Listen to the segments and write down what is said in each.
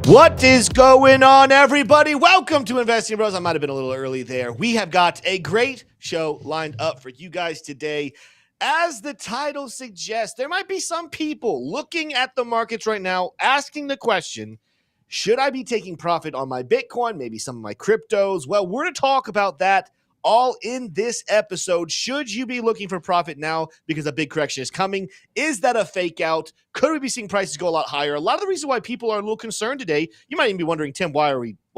What is going on, everybody? Welcome to Investing Bros. I might have been a little early there. We have got a great show lined up for you guys today. As the title suggests, there might be some people looking at the markets right now asking the question, should I be taking profit on my Bitcoin, maybe some of my cryptos? Well, we're going to talk about that all in this episode. Should you be looking for profit now because a big correction is coming? Is that a fake out? Could we be seeing prices go a lot higher? A lot of the reason why people are a little concerned today, you might even be wondering, Tim, why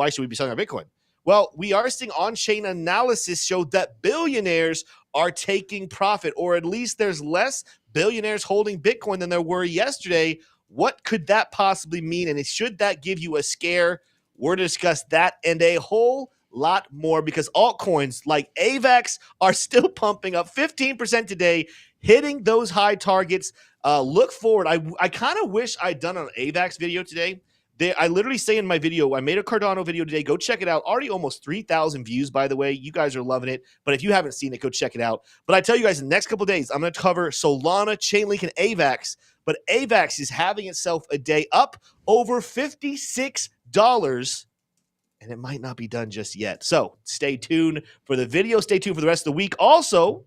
should we be selling our Bitcoin? Well, we are seeing on-chain analysis show that billionaires are taking profit, or at least there's less billionaires holding Bitcoin than there were yesterday. What could that possibly mean? And should that give you a scare? We're to discuss that and a whole lot more, because altcoins like AVAX are still pumping up 15% today, hitting those high targets. Look forward. I kind of wish I'd done an AVAX video today. I literally say in my video, I made a Cardano video today. Go check it out. Already almost 3,000 views, by the way. You guys are loving it. But if you haven't seen it, go check it out. But I tell you guys, in the next couple of days, I'm going to cover Solana, Chainlink, and AVAX. But AVAX is having itself a day up over $56. And it might not be done just yet. So stay tuned for the video. Stay tuned for the rest of the week. Also,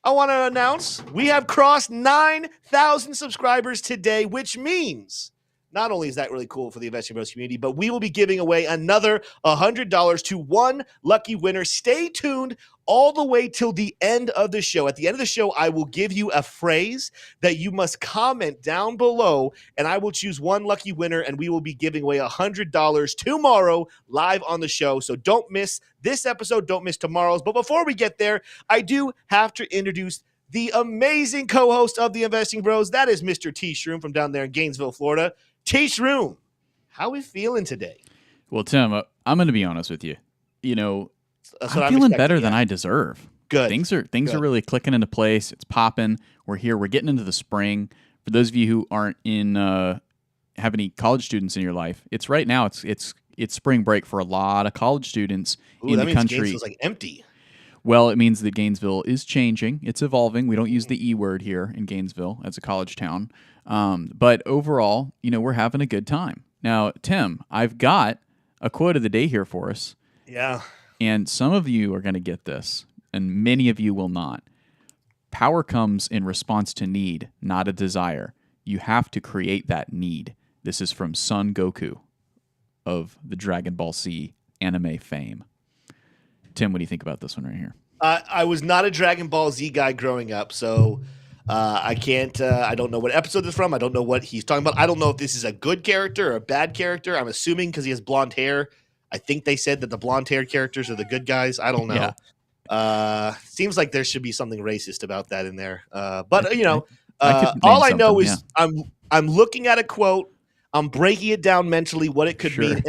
I want to announce we have crossed 9,000 subscribers today, which means not only is that really cool for the Investing Bros community, but we will be giving away another $100 to one lucky winner. Stay tuned all the way till the end of the show. At the end of the show, I will give you a phrase that you must comment down below, and I will choose one lucky winner, and we will be giving away $100 tomorrow live on the show. So don't miss this episode. Don't miss tomorrow's. But before we get there, I do have to introduce the amazing co-host of the Investing Bros. That is Mr. T. Shroom from down there in Gainesville, Florida. T. Shroom, how are we feeling today? Well, Tim, I'm going to be honest with you. I'm feeling better than I deserve. Good. Things are really clicking into place. It's popping. We're here. We're getting into the spring. For those of you who aren't have any college students in your life, it's right now. It's spring break for a lot of college students in the country. Gainesville's like empty. Well, it means that Gainesville is changing. It's evolving. We don't use the E word here in Gainesville as a college town. But overall, we're having a good time. Now, Tim, I've got a quote of the day here for us. Yeah. And some of you are going to get this, and many of you will not. Power comes in response to need, not a desire. You have to create that need. This is from Son Goku of the Dragon Ball Z anime fame. Tim, what do you think about this one right here? I was not a Dragon Ball Z guy growing up, so I can't. I don't know what episode this is from. I don't know what he's talking about. I don't know if this is a good character or a bad character. I'm assuming because he has blonde hair. I think they said that the blonde-haired characters are the good guys. I don't know. Yeah. Seems like there should be something racist about that in there. But all I know is I'm looking at a quote. I'm breaking it down mentally, what it could mean,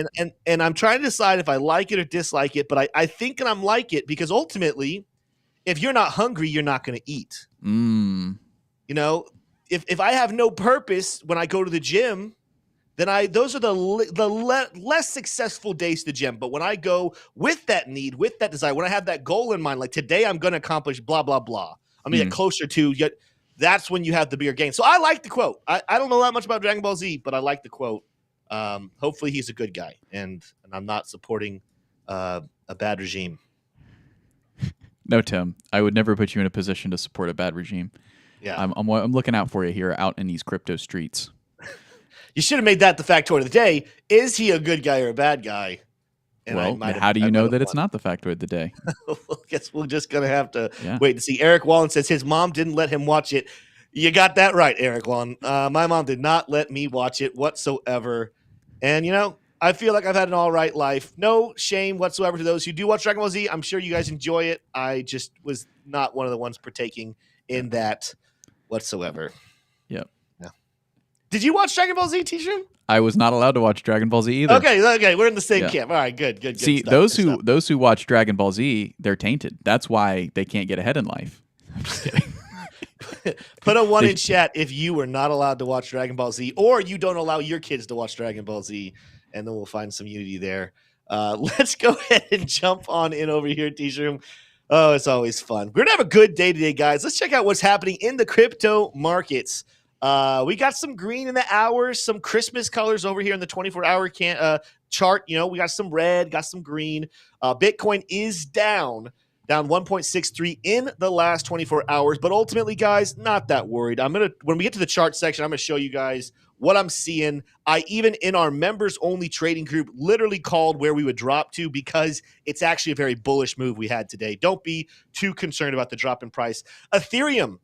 and I'm trying to decide if I like it or dislike it. But I think I'm like it because ultimately, if you're not hungry, you're not going to eat. If I have no purpose when I go to the gym, then those are the less successful days to the gym. But when I go with that need, with that desire, when I have that goal in mind, like today I'm going to accomplish blah, blah, blah. I'm going to get closer to, yet that's when you have the bigger gain. So I like the quote. I don't know that much about Dragon Ball Z, but I like the quote. Hopefully he's a good guy, and I'm not supporting a bad regime. No, Tim, I would never put you in a position to support a bad regime. Yeah, I'm looking out for you here out in these crypto streets. You should have made that the factoid of the day. Is he a good guy or a bad guy? And how do you know that it's not the factoid of the day? Well, I guess we're just going to have to wait and see. Eric Wallen says his mom didn't let him watch it. You got that right, Eric Wallen. My mom did not let me watch it whatsoever. And, I feel like I've had an all right life. No shame whatsoever to those who do watch Dragon Ball Z. I'm sure you guys enjoy it. I just was not one of the ones partaking in that whatsoever. Yep. Did you watch Dragon Ball Z, T-Shroom? I was not allowed to watch Dragon Ball Z either. Okay, we're in the same camp. All right, good. See, stuff, those who watch Dragon Ball Z, they're tainted. That's why they can't get ahead in life. I'm just kidding. Put a 1 in chat if you were not allowed to watch Dragon Ball Z, or you don't allow your kids to watch Dragon Ball Z, and then we'll find some unity there. Let's go ahead and jump on in over here, T-Shroom. Oh, it's always fun. We're going to have a good day today, guys. Let's check out what's happening in the crypto markets. We got some green in the hours, some Christmas colors over here in the 24-hour chart. You know, we got some red, got some green. Bitcoin is down 1.63 in the last 24 hours. But ultimately, guys, not that worried. When we get to the chart section, I'm gonna show you guys what I'm seeing. I even in our members only trading group literally called where we would drop to because it's actually a very bullish move we had today. Don't be too concerned about the drop in price. Ethereum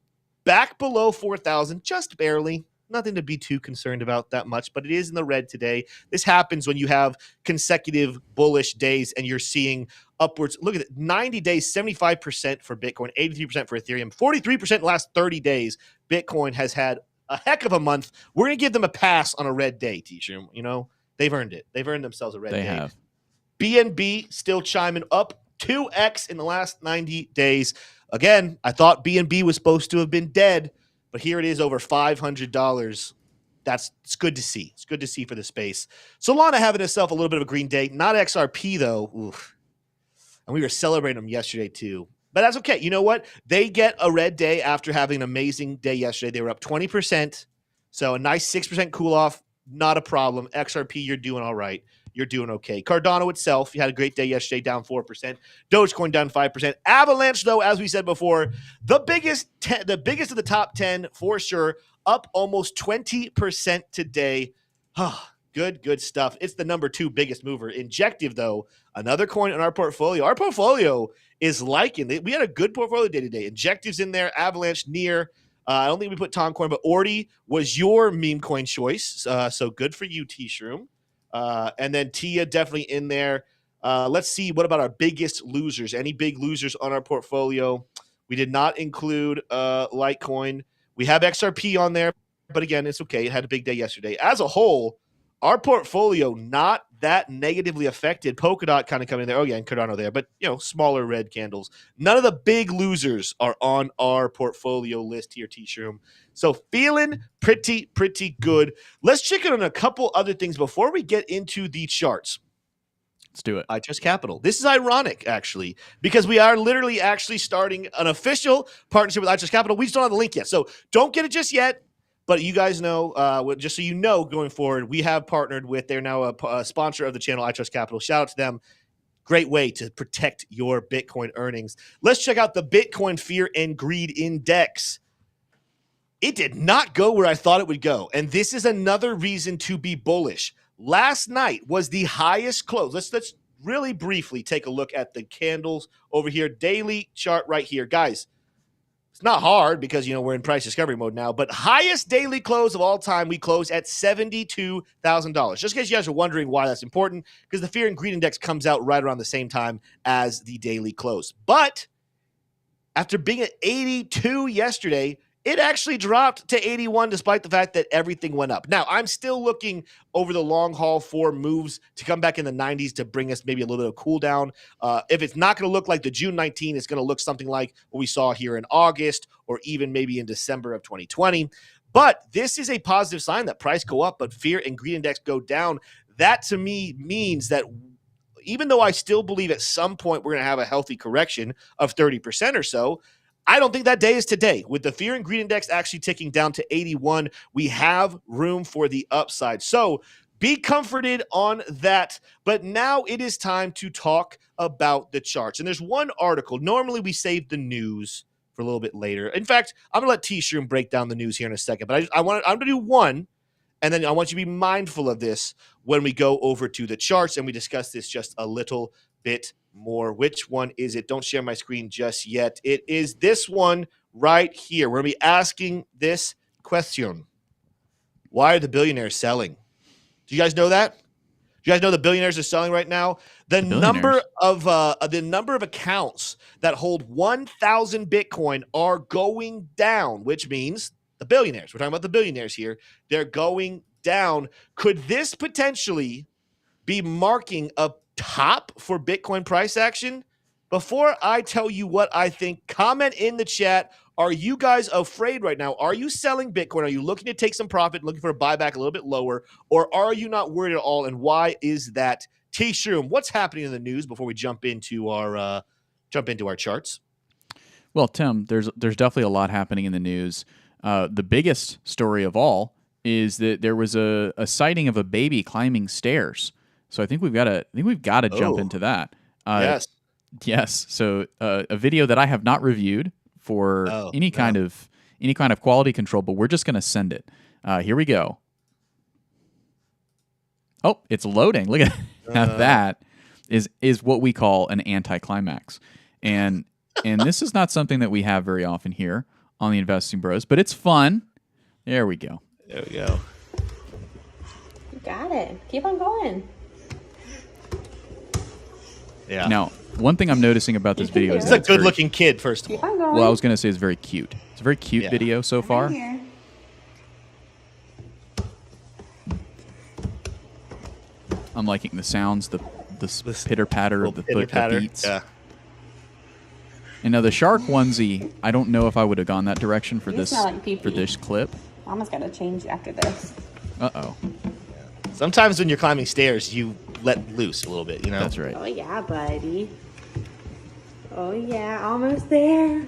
back below 4,000, just barely. Nothing to be too concerned about that much, but it is in the red today. This happens when you have consecutive bullish days and you're seeing upwards. Look at it, 90 days, 75% for Bitcoin, 83% for Ethereum, 43% in the last 30 days. Bitcoin has had a heck of a month. We're going to give them a pass on a red day, T-Shroom. You know, they've earned it. They've earned themselves a red day. They have. BNB still chiming up 2x in the last 90 days. Again, I thought BNB was supposed to have been dead, but here it is over $500. It's good to see. It's good to see for the space. Solana having itself a little bit of a green day. Not XRP, though. Oof. And we were celebrating them yesterday, too. But that's okay. You know what? They get a red day after having an amazing day yesterday. They were up 20%. So a nice 6% cool off. Not a problem. XRP, you're doing all right. You're doing okay. Cardano itself, you had a great day yesterday, down 4%. Dogecoin down 5%. Avalanche, though, as we said before, the biggest of the top 10 for sure, up almost 20% today. Good stuff. It's the number 2 biggest mover. Injective, though, another coin in our portfolio. Our portfolio is liking it. We had a good portfolio day today. Injective's in there, Avalanche near. I don't think we put Toncoin, but Ordi was your meme coin choice. So good for you, T-Shroom. And then Tia definitely in there. Let's see. What about our biggest losers? Any big losers on our portfolio? We did not include Litecoin. We have XRP on there, but again, it's okay. It had a big day yesterday. As a whole, our portfolio not that negatively affected. Polkadot kind of coming in there. Oh, yeah, and Cardano there, but, you know, smaller red candles. None of the big losers are on our portfolio list here, T-Shroom. So feeling pretty good. Let's check in on a couple other things before we get into the charts. Let's do it. iTrust Capital. This is ironic, actually, because we are literally actually starting an official partnership with iTrust Capital. We just don't have the link yet, so don't get it just yet. But you guys know, just so you know, going forward, we have partnered with, they're now a sponsor of the channel, iTrust Capital. Shout out to them. Great way to protect your Bitcoin earnings. Let's check out the Bitcoin Fear and Greed Index. It did not go where I thought it would go. And this is another reason to be bullish. Last night was the highest close. Let's really briefly take a look at the candles over here. Daily chart right here. Guys, it's not hard because, you know, we're in price discovery mode now, but highest daily close of all time, we close at $72,000. Just in case you guys are wondering why that's important, because the Fear and Greed Index comes out right around the same time as the daily close. But after being at 82 yesterday, it actually dropped to 81 despite the fact that everything went up. Now, I'm still looking over the long haul for moves to come back in the 90s to bring us maybe a little bit of cool down. If it's not going to look like the June 19, it's going to look something like what we saw here in August or even maybe in December of 2020. But this is a positive sign that price go up, but Fear and Greed Index go down. That to me means that even though I still believe at some point we're going to have a healthy correction of 30% or so, I don't think that day is today. With the Fear and Greed Index actually ticking down to 81, we have room for the upside. So be comforted on that. But now it is time to talk about the charts. And there's one article. Normally we save the news for a little bit later. In fact, I'm going to let T-Shroom break down the news here in a second. But I'm going to do one, and then I want you to be mindful of this when we go over to the charts and we discuss this just a little bit more. Which one is it? Don't share my screen just yet. It is this one right here. We're going to be asking this question. Why are the billionaires selling? Do you guys know that? Do you guys know the billionaires are selling right now? The number of accounts that hold 1,000 Bitcoin are going down, which means the billionaires. We're talking about the billionaires here. They're going down. Could this potentially be marking a top for Bitcoin price action? Before I tell you what I think, comment in the chat. Are you guys afraid right now? Are you selling Bitcoin? Are you looking to take some profit, looking for a buyback a little bit lower, or are you not worried at all? And why is that? T-Shroom, what's happening in the news before we jump into our charts? Well, Tim, there's definitely a lot happening in the news. The biggest story of all is that there was a sighting of a baby climbing stairs. So I think we've got to jump into that. Yes. Yes. So a video that I have not reviewed for any kind of quality control, but we're just going to send it. Here we go. Oh, it's loading. Look at now that is what we call an anticlimax, and this is not something that we have very often here on the Investing Bros, but it's fun. There we go. There we go. You got it. Keep on going. Yeah. Now, one thing I'm noticing about this video is it's a good-looking kid. First of all, well, I was going to say it's very cute. It's a very cute video so far. Here. I'm liking the sounds, the pitter patter of the beats. Yeah. And now the shark onesie, I don't know if I would have gone that direction for this clip. Mama's got to change after this. Uh-oh. Sometimes when you're climbing stairs, you let loose a little bit, you know? That's right. Oh, yeah, buddy. Oh, yeah, almost there.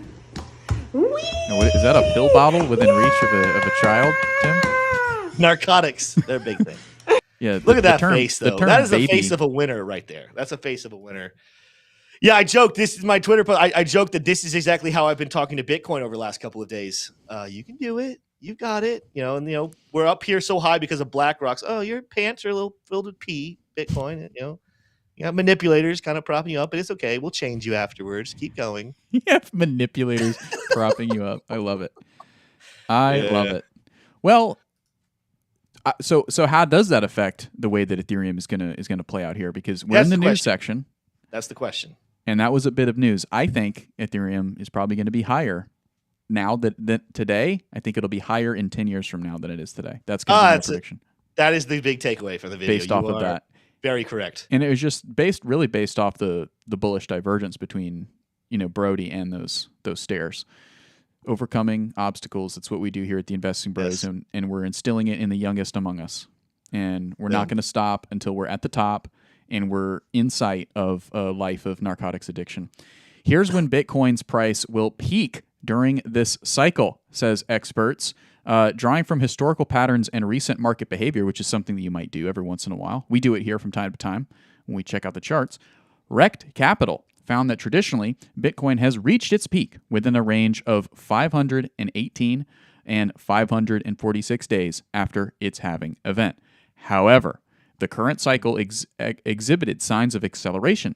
Whee! Now, is that a pill bottle within reach of a child, Tim? Narcotics, they're a big thing. Yeah. Look at that face, though. That is the face of a winner right there. That's a face of a winner. Yeah, I joked. This is my Twitter post. I joked that this is exactly how I've been talking to Bitcoin over the last couple of days. You can do it. You got it. And we're up here so high because of BlackRock's. Oh, your pants are a little filled with pee, Bitcoin. You got manipulators kind of propping you up, but it's okay. We'll change you afterwards. Keep going. You have manipulators propping you up. I love it. I love it. Well, so how does that affect the way that Ethereum is gonna play out here? Because we're in the news section. That's the question. And that was a bit of news. I think Ethereum is probably going to be higher now than today. I think it'll be higher in 10 years from now than it is today. That's going to be my prediction. That is the big takeaway from the video. Based off of that. Very correct. And it was just based off the bullish divergence between, Brody and those stairs. Overcoming obstacles. That's what we do here at the Investing Bros, and we're instilling it in the youngest among us. And we're not going to stop until we're at the top and we're in sight of a life of narcotics addiction. Here's when Bitcoin's price will peak during this cycle, says experts. Drawing from historical patterns and recent market behavior, which is something that you might do every once in a while. We do it here from time to time when we check out the charts. Rekt Capital found that traditionally, Bitcoin has reached its peak within a range of 518 and 546 days after its halving event. However, the current cycle exhibited signs of acceleration,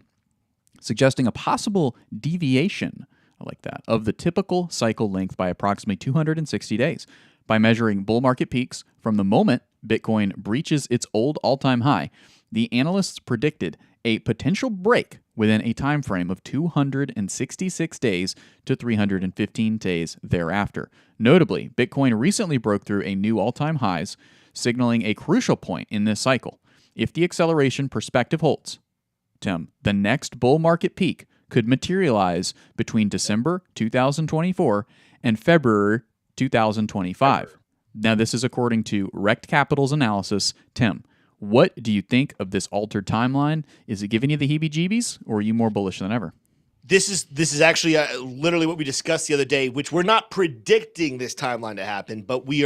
suggesting a possible deviation, I like that, of the typical cycle length by approximately 260 days. By measuring bull market peaks from the moment Bitcoin breaches its old all-time high, the analysts predicted a potential break within a time frame of 266 days to 315 days thereafter. Notably, Bitcoin recently broke through a new all-time highs, signaling a crucial point in this cycle. If the acceleration perspective holds, Tim, the next bull market peak could materialize between December 2024 and February 2025. Now, this is according to Rekt Capital's analysis. Tim, what do you think of this altered timeline? Is it giving you the heebie-jeebies, or are you more bullish than ever? This is actually literally what we discussed the other day, which we're not predicting this timeline to happen, but we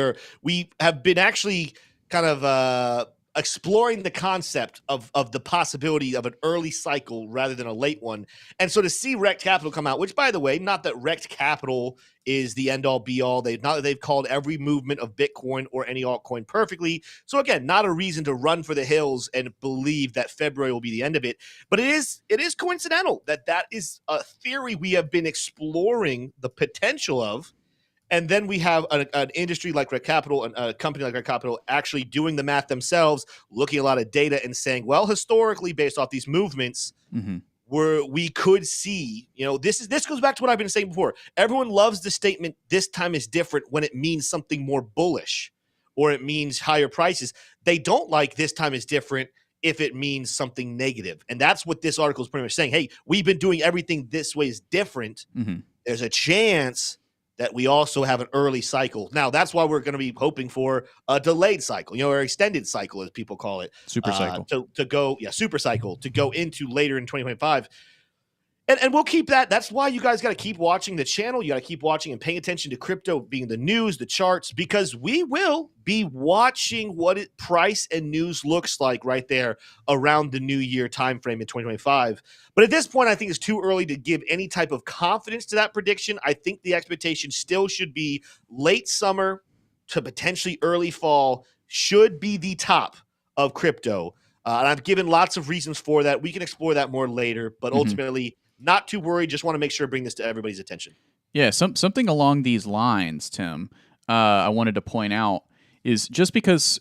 have been actually kind of exploring the concept of the possibility of an early cycle rather than a late one. And so to see Rekt Capital come out, which, by the way, not that Rekt Capital is the end all be all. Not that they've called every movement of Bitcoin or any altcoin perfectly. So again, not a reason to run for the hills and believe that February will be the end of it. But it is coincidental that is a theory we have been exploring the potential of. And then we have an industry like Rekt Capital, a company like Rekt Capital, actually doing the math themselves, looking at a lot of data and saying, well, historically, based off these movements, where we could see, this goes back to what I've been saying before. Everyone loves the statement, this time is different, when it means something more bullish or it means higher prices. They don't like this time is different if it means something negative. And that's what this article is pretty much saying. Hey, we've been doing everything this way is different. There's a chance that we also have an early cycle. Now, that's why we're going to be hoping for a delayed cycle, or extended cycle, as people call it. Super cycle. Super cycle, to go into later in 2025. And we'll keep that. That's why you guys got to keep watching the channel. You got to keep watching and paying attention to crypto being the news, the charts, because we will be watching what price and news looks like right there around the new year timeframe in 2025. But at this point, I think it's too early to give any type of confidence to that prediction. I think the expectation still should be late summer to potentially early fall should be the top of crypto. And I've given lots of reasons for that. We can explore that more later, but ultimately, not too worried. Just want to make sure to bring this to everybody's attention. Yeah, something along these lines, Tim. I wanted to point out is just because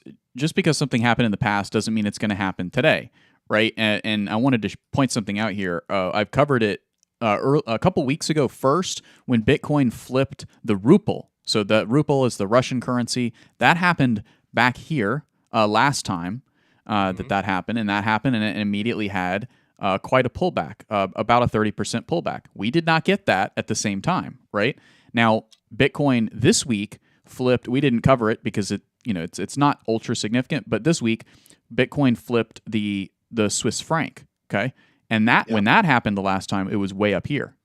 something happened in the past doesn't mean it's going to happen today, right? And I wanted to point something out here. I've covered it a couple weeks ago. First, when Bitcoin flipped the ruble. So the ruble is the Russian currency. That happened back here last time that happened, and it immediately had quite a pullback, about a 30% pullback. We did not get that at the same time, right? Now, Bitcoin this week flipped. We didn't cover it because it's not ultra significant, but this week Bitcoin flipped the Swiss franc, okay? And when that happened the last time, it was way up here.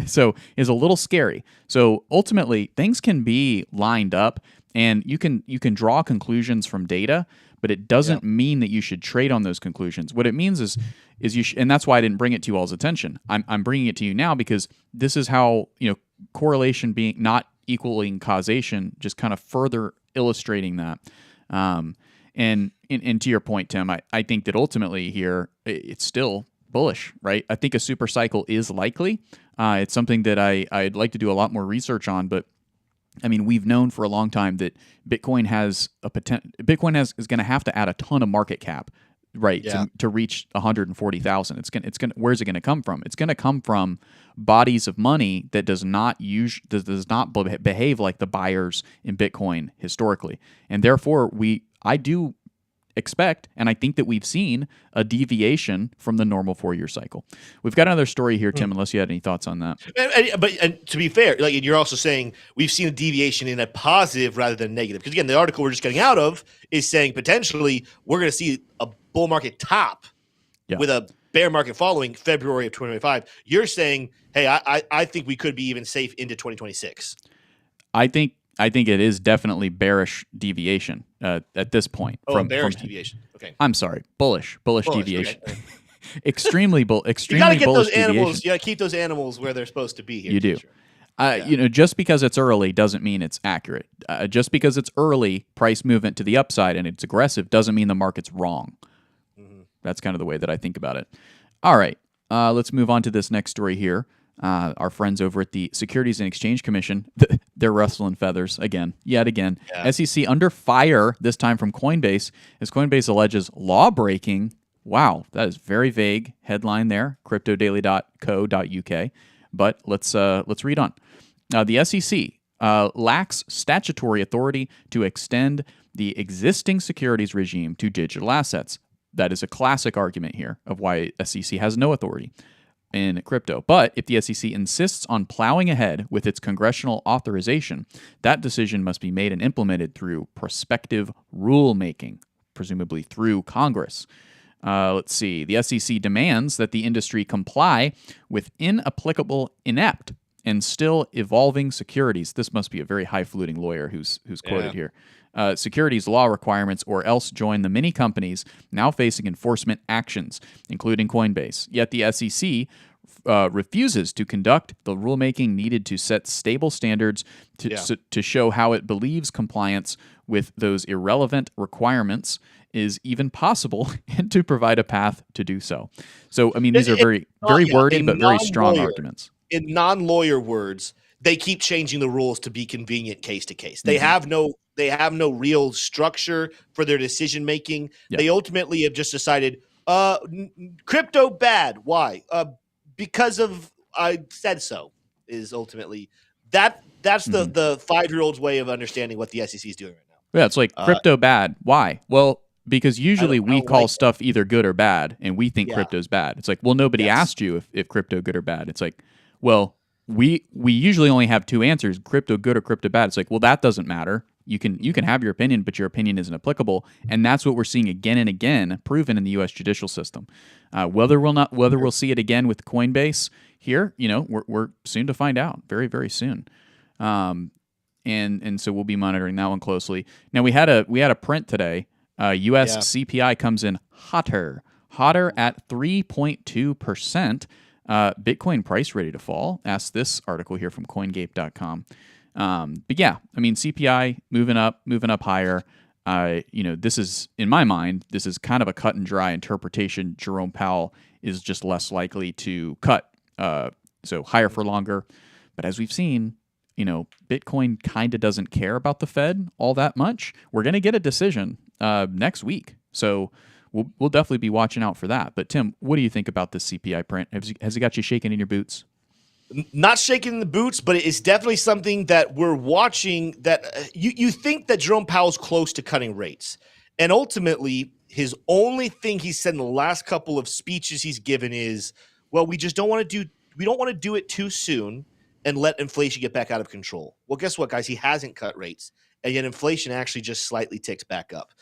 So it's a little scary. So ultimately, things can be lined up, and you can draw conclusions from data, but it doesn't mean that you should trade on those conclusions. What it means is you and that's why I didn't bring it to you all's attention. I'm bringing it to you now because this is how correlation being not equaling causation, just kind of further illustrating that. And to your point, Tim, I think that ultimately here it's still bullish, right? I think a super cycle is likely. It's something that I'd like to do a lot more research on, but I mean, we've known for a long time that Bitcoin has a potential. Bitcoin is going to have to add a ton of market cap, right, to reach 140,000. It's going. Where's it going to come from? It's going to come from bodies of money that does not behave like the buyers in Bitcoin historically, and therefore I do expect, and I think that we've seen a deviation from the normal 4-year cycle. We've got another story here, Tim, unless you had any thoughts on that. And to be fair, like you're also saying we've seen a deviation in a positive rather than negative. Because again, the article we're just getting out of is saying potentially we're going to see a bull market top with a bear market following February of 2025. You're saying, hey, I think we could be even safe into 2026. I think it is definitely bearish deviation at this point. Bearish deviation. Okay. I'm sorry, bullish deviation. Okay. Extremely bullish. You got to get those animals. You got to keep those animals where they're supposed to be here. You do. Sure. Just because it's early doesn't mean it's accurate. Just because it's early price movement to the upside and it's aggressive doesn't mean the market's wrong. That's kind of the way that I think about it. All right, let's move on to this next story here. Our friends over at the Securities and Exchange Commission, they're rustling feathers yet again. Yeah. SEC under fire, this time from Coinbase, as Coinbase alleges law breaking. Wow, that is very vague headline there, cryptodaily.co.uk. But let's read on. The SEC lacks statutory authority to extend the existing securities regime to digital assets. That is a classic argument here of why SEC has no authority in crypto. But if the SEC insists on plowing ahead with its congressional authorization, that decision must be made and implemented through prospective rulemaking, presumably through Congress. Let's see. The SEC demands that the industry comply with inapplicable, inept, and still evolving securities. This must be a very highfalutin lawyer who's quoted here. Securities law requirements, or else join the many companies now facing enforcement actions, including Coinbase. Yet the SEC refuses to conduct the rulemaking needed to set stable standards to show how it believes compliance with those irrelevant requirements is even possible and to provide a path to do so. So, I mean, these are very wordy but very strong arguments. In non-lawyer words, they keep changing the rules to be convenient case to case. They have no real structure for their decision making. Yep. They ultimately have just decided crypto bad. Why? Because of I said so is ultimately that's the 5-year-old's way of understanding what the SEC is doing right now. Yeah, it's like crypto bad. Why? Well, because usually we call stuff either good or bad, and we think crypto's bad. It's like, well, nobody asked you if crypto good or bad. It's like, well, we usually only have two answers: crypto good or crypto bad. It's like, well, that doesn't matter. You can have your opinion, but your opinion isn't applicable, and that's what we're seeing again and again proven in the U.S. judicial system. Whether we'll see it again with Coinbase, here, we're soon to find out, very, very soon. And so we'll be monitoring that one closely. Now we had a print today. U.S. CPI comes in hotter at 3.2%. Bitcoin price ready to fall? Asked this article here from CoinGape.com. But yeah, I mean CPI moving up higher. This is, in my mind, this is kind of a cut and dry interpretation. Jerome Powell is just less likely to cut, so higher for longer. But as we've seen, Bitcoin kind of doesn't care about the Fed all that much. We're going to get a decision next week, so we'll definitely be watching out for that. But Tim, what do you think about this CPI print? Has it got you shaking in your boots? Not shaking in the boots, but it's definitely something that we're watching. That you think that Jerome Powell's close to cutting rates, and ultimately his only thing he said in the last couple of speeches he's given is, "Well, we don't want to do it too soon and let inflation get back out of control." Well, guess what, guys? He hasn't cut rates, and yet inflation actually just slightly ticks back up.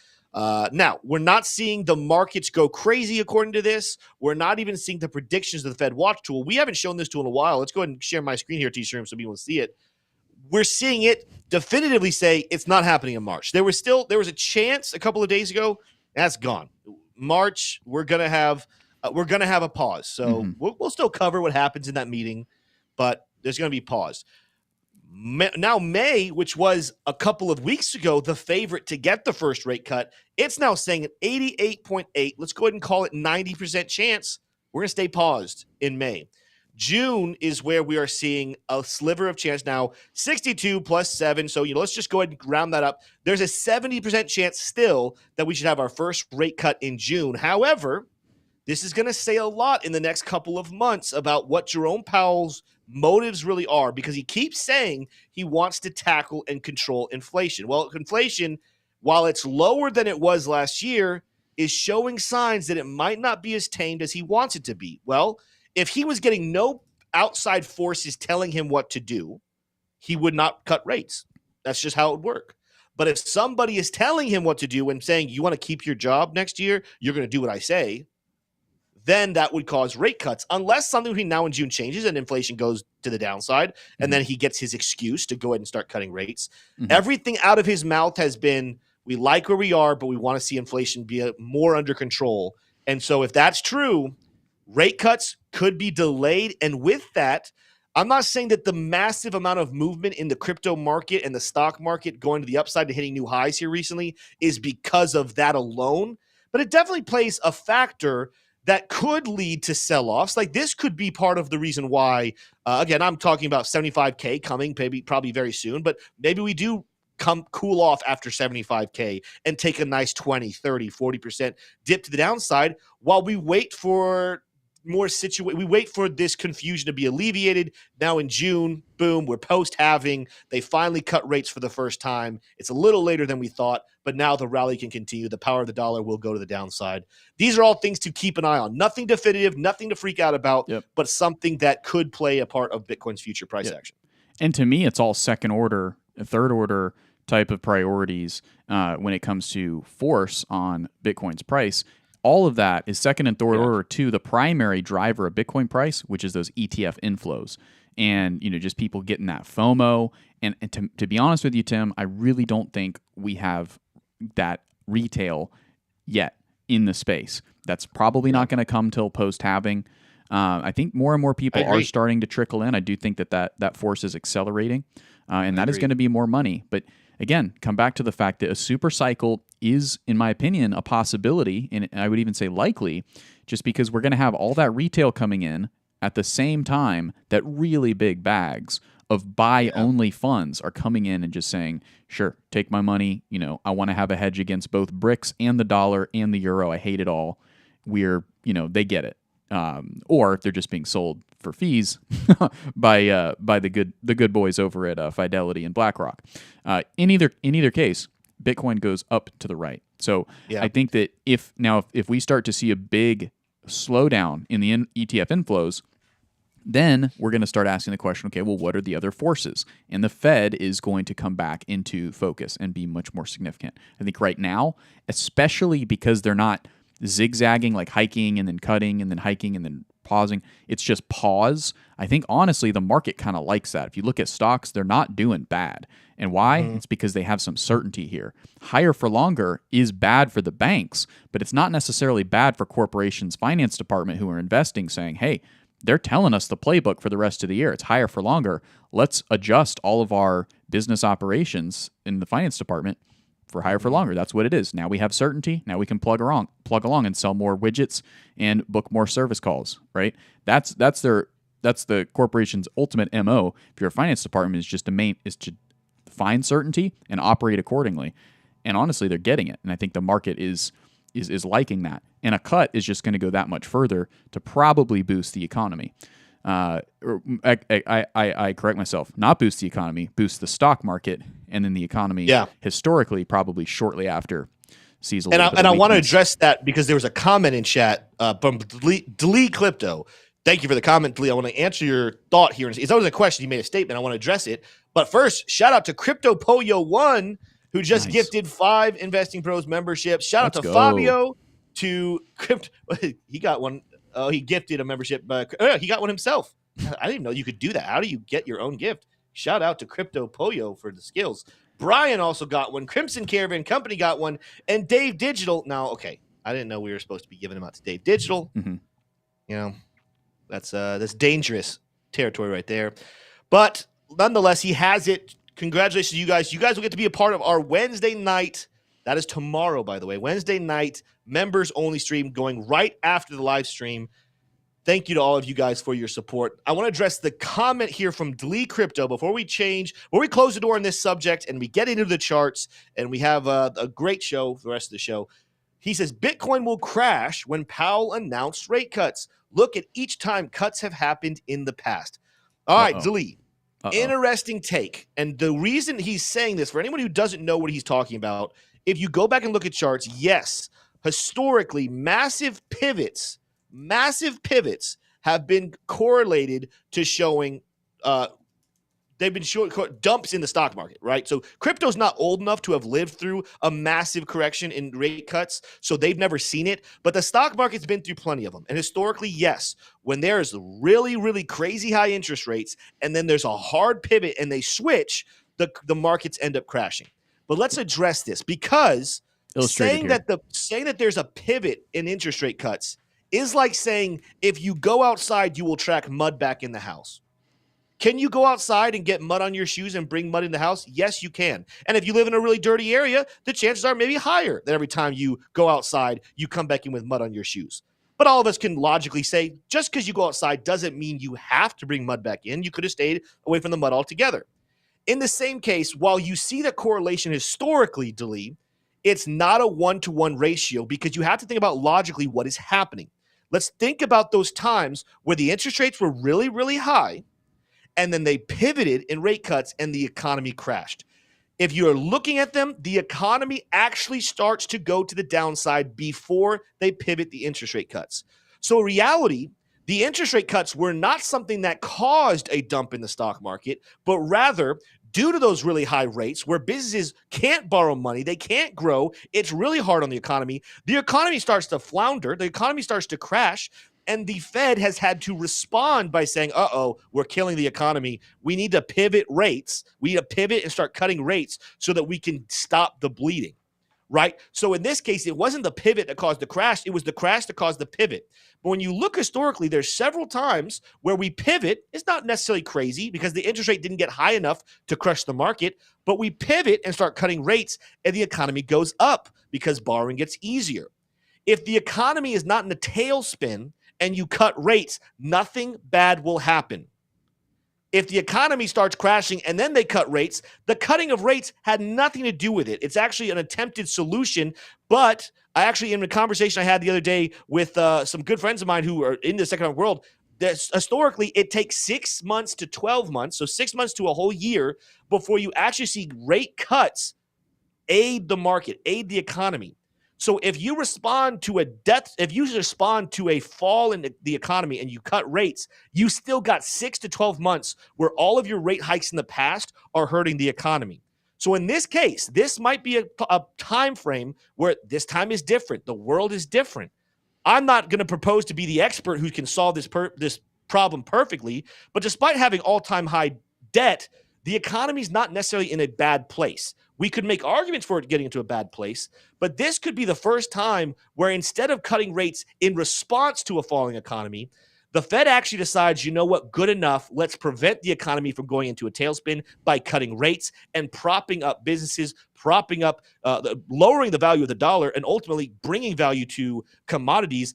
Now, we're not seeing the markets go crazy according to this. We're not even seeing the predictions of the Fed Watch tool. We haven't shown this tool in a while. Let's go ahead and share my screen here, T-Stream, so people can see it. We're seeing it definitively say it's not happening in March. There was a chance a couple of days ago. That's gone. March, we're gonna have a pause. So we'll still cover what happens in that meeting, but there's gonna be pause. Now May, which was a couple of weeks ago the favorite to get the first rate cut, it's now saying an 88.8. Let's go ahead and call it 90% chance we're going to stay paused in May. June is where we are seeing a sliver of chance now, 62 plus 7. So, let's just go ahead and round that up. There's a 70% chance still that we should have our first rate cut in June. However, this is going to say a lot in the next couple of months about what Jerome Powell's motives really are, because he keeps saying he wants to tackle and control inflation. Well, inflation, while it's lower than it was last year, is showing signs that it might not be as tamed as he wants it to be. Well, if he was getting no outside forces telling him what to do, he would not cut rates. That's just how it would work. But if somebody is telling him what to do and saying, you want to keep your job next year, you're going to do what I say, then that would cause rate cuts, unless something between now and June changes and inflation goes to the downside, and then he gets his excuse to go ahead and start cutting rates. Everything out of his mouth has been, we like where we are, but we want to see inflation be more under control. And so if that's true, rate cuts could be delayed. And with that, I'm not saying that the massive amount of movement in the crypto market and the stock market going to the upside to hitting new highs here recently is because of that alone, but it definitely plays a factor that could lead to sell-offs. Like this could be part of the reason why, again, I'm talking about 75K coming probably very soon, but maybe we do cool off after 75K and take a nice 20, 30, 40% dip to the downside while we wait for we wait for this confusion to be alleviated. Now in June, boom, we're post-halving. They finally cut rates for the first time. It's a little later than we thought, but now the rally can continue. The power of the dollar will go to the downside. These are all things to keep an eye on. Nothing definitive, nothing to freak out about, but something that could play a part of Bitcoin's future price action. And to me, it's all second order, third order type of priorities when it comes to force on Bitcoin's price. All of that is second and third order to the primary driver of Bitcoin price, which is those ETF inflows. And, just people getting that FOMO. And to be honest with you, Tim, I really don't think we have that retail yet in the space. That's probably not going to come till post-halving. I think more and more people are starting to trickle in. I do think that force is accelerating, and that is going to be more money. But again, come back to the fact that a super cycle is, in my opinion, a possibility, and I would even say likely, just because we're going to have all that retail coming in at the same time that really big bags of buy-only funds are coming in and just saying, sure, take my money. I want to have a hedge against both BRICS and the dollar and the euro. I hate it all. They get it. Or they're just being sold for fees by the good boys over at Fidelity and BlackRock. In either case, Bitcoin goes up to the right. So I think that if we start to see a big slowdown in the ETF inflows, then we're going to start asking the question, okay, well, what are the other forces? And the Fed is going to come back into focus and be much more significant. I think right now, especially because they're not zigzagging, like hiking and then cutting and then hiking and then pausing. It's just pause. I think honestly the market kind of likes that. If you look at stocks, they're not doing bad. And why? It's because they have some certainty here. Higher for longer is bad for the banks, but it's not necessarily bad for corporations' finance department who are investing, saying, hey, they're telling us the playbook for the rest of the year. It's higher for longer. Let's adjust all of our business operations in the finance department for higher for longer. That's what it is. Now we have certainty. Now we can plug along and sell more widgets and book more service calls, right? That's the corporation's ultimate MO. If your finance department is just to find certainty and operate accordingly. And honestly, they're getting it. And I think the market is liking that. And a cut is just going to go that much further to probably boost the economy. I correct myself, not boost the economy, boost the stock market, and then the economy historically probably shortly after sees a little bit of I want to weakness. address that because there was a comment in chat from Delete Crypto. Thank you for the comment, Delete. I want to answer your thought here. It's always a question. You made a statement. I want to address it. But first, shout out to Crypto Pollo1, who just gifted 5 Investing Pros memberships. Shout out to Fabio, to Crypto. He got one. Oh, he gifted a membership. He got one himself. I didn't know you could do that. How do you get your own gift? Shout out to Crypto Pollo for the skills. Brian also got one. Crimson Caravan Company got one. And Dave Digital. Now, okay, I didn't know we were supposed to be giving them out to Dave Digital. Mm-hmm. You know, that's dangerous territory right there. But nonetheless, he has it. Congratulations to you guys. You guys will get to be a part of our Wednesday night. That is tomorrow, by the way. Wednesday night, members only stream going right after the live stream. Thank you to all of you guys for your support. I want to address the comment here from Dlee Crypto before we close the door on this subject and we get into the charts and we have a great show for the rest of the show. He says, Bitcoin will crash when Powell announced rate cuts. Look at each time cuts have happened in the past. All right, Dlee. Interesting take. And the reason he's saying this, for anyone who doesn't know what he's talking about, if you go back and look at charts, yes, historically, massive pivots have been correlated to showing they've been showing dumps in the stock market, right? So crypto's not old enough to have lived through a massive correction in rate cuts, so they've never seen it. But the stock market's been through plenty of them. And historically, yes, when there's really, really crazy high interest rates and then there's a hard pivot and they switch, the markets end up crashing. But let's address this because saying that there's a pivot in interest rate cuts is like saying if you go outside, you will track mud back in the house. Can you go outside and get mud on your shoes and bring mud in the house? Yes, you can. And if you live in a really dirty area, the chances are maybe higher that every time you go outside, you come back in with mud on your shoes. But all of us can logically say, just because you go outside doesn't mean you have to bring mud back in. You could have stayed away from the mud altogether. In the same case, while you see that correlation historically, Dlee, it's not a one-to-one ratio because you have to think about logically what is happening. Let's think about those times where the interest rates were really, really high, and then they pivoted in rate cuts and the economy crashed. If you're looking at them, the economy actually starts to go to the downside before they pivot the interest rate cuts. So in reality, the interest rate cuts were not something that caused a dump in the stock market, but rather due to those really high rates where businesses can't borrow money, they can't grow, it's really hard on the economy starts to flounder, the economy starts to crash, and the Fed has had to respond by saying, we're killing the economy. We need to pivot rates. We need to pivot and start cutting rates so that we can stop the bleeding, right? So in this case, it wasn't the pivot that caused the crash. It was the crash that caused the pivot. But when you look historically, there's several times where we pivot. It's not necessarily crazy because the interest rate didn't get high enough to crush the market, but we pivot and start cutting rates and the economy goes up because borrowing gets easier. If the economy is not in a tailspin, and you cut rates, nothing bad will happen. If the economy starts crashing and then they cut rates, the cutting of rates had nothing to do with it. It's actually an attempted solution, but I actually, in a conversation I had the other day with some good friends of mine who are in the second world, historically it takes 6 months to 12 months, so 6 months to a whole year before you actually see rate cuts aid the market, aid the economy. So if you respond to a fall in the economy and you cut rates, you still got 6 to 12 months where all of your rate hikes in the past are hurting the economy. So in this case, this might be a time frame where this time is different. The world is different. I'm not going to propose to be the expert who can solve this problem perfectly, but despite having all-time high debt, the economy is not necessarily in a bad place. We could make arguments for it getting into a bad place, but this could be the first time where instead of cutting rates in response to a falling economy, the Fed actually decides, you know what, good enough. Let's prevent the economy from going into a tailspin by cutting rates and propping up businesses, propping up, lowering the value of the dollar, and ultimately bringing value to commodities,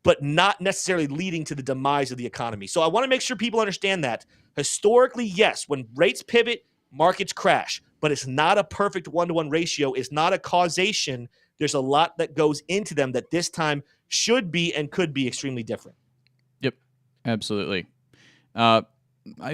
but not necessarily leading to the demise of the economy. So I want to make sure people understand that. Historically, yes, when rates pivot, markets crash, but it's not a perfect one-to-one ratio. It's not a causation. There's a lot that goes into them that this time should be and could be extremely different. Yep, absolutely. I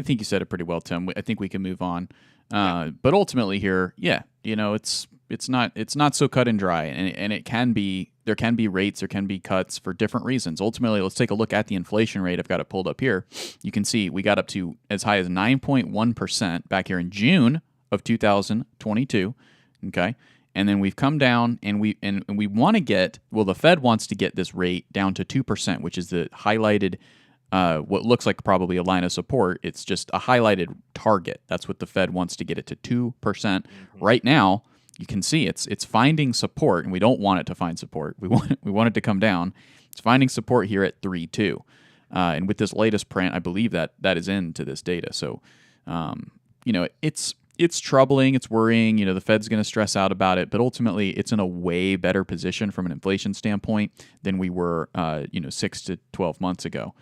think you said it pretty well, Tim. I think we can move on. But ultimately here, it's not so cut and dry, and there can be rates, there can be cuts for different reasons. Ultimately, let's take a look at the inflation rate. I've got it pulled up here. You can see we got up to as high as 9.1% back here in June of 2022. Okay. And then we've come down, and we want to get, the Fed wants to get this rate down to 2%, which is the highlighted, what looks like probably a line of support. It's just a highlighted target. That's what the Fed wants to get it to 2%. Mm-hmm. Right now, you can see it's finding support, and we don't want it to find support. We want it to come down. It's finding support here at 3.2. And with this latest print, I believe that is into this data. So, it's troubling, it's worrying. The Fed's going to stress out about it, but ultimately, it's in a way better position from an inflation standpoint than we were, 6 to 12 months ago.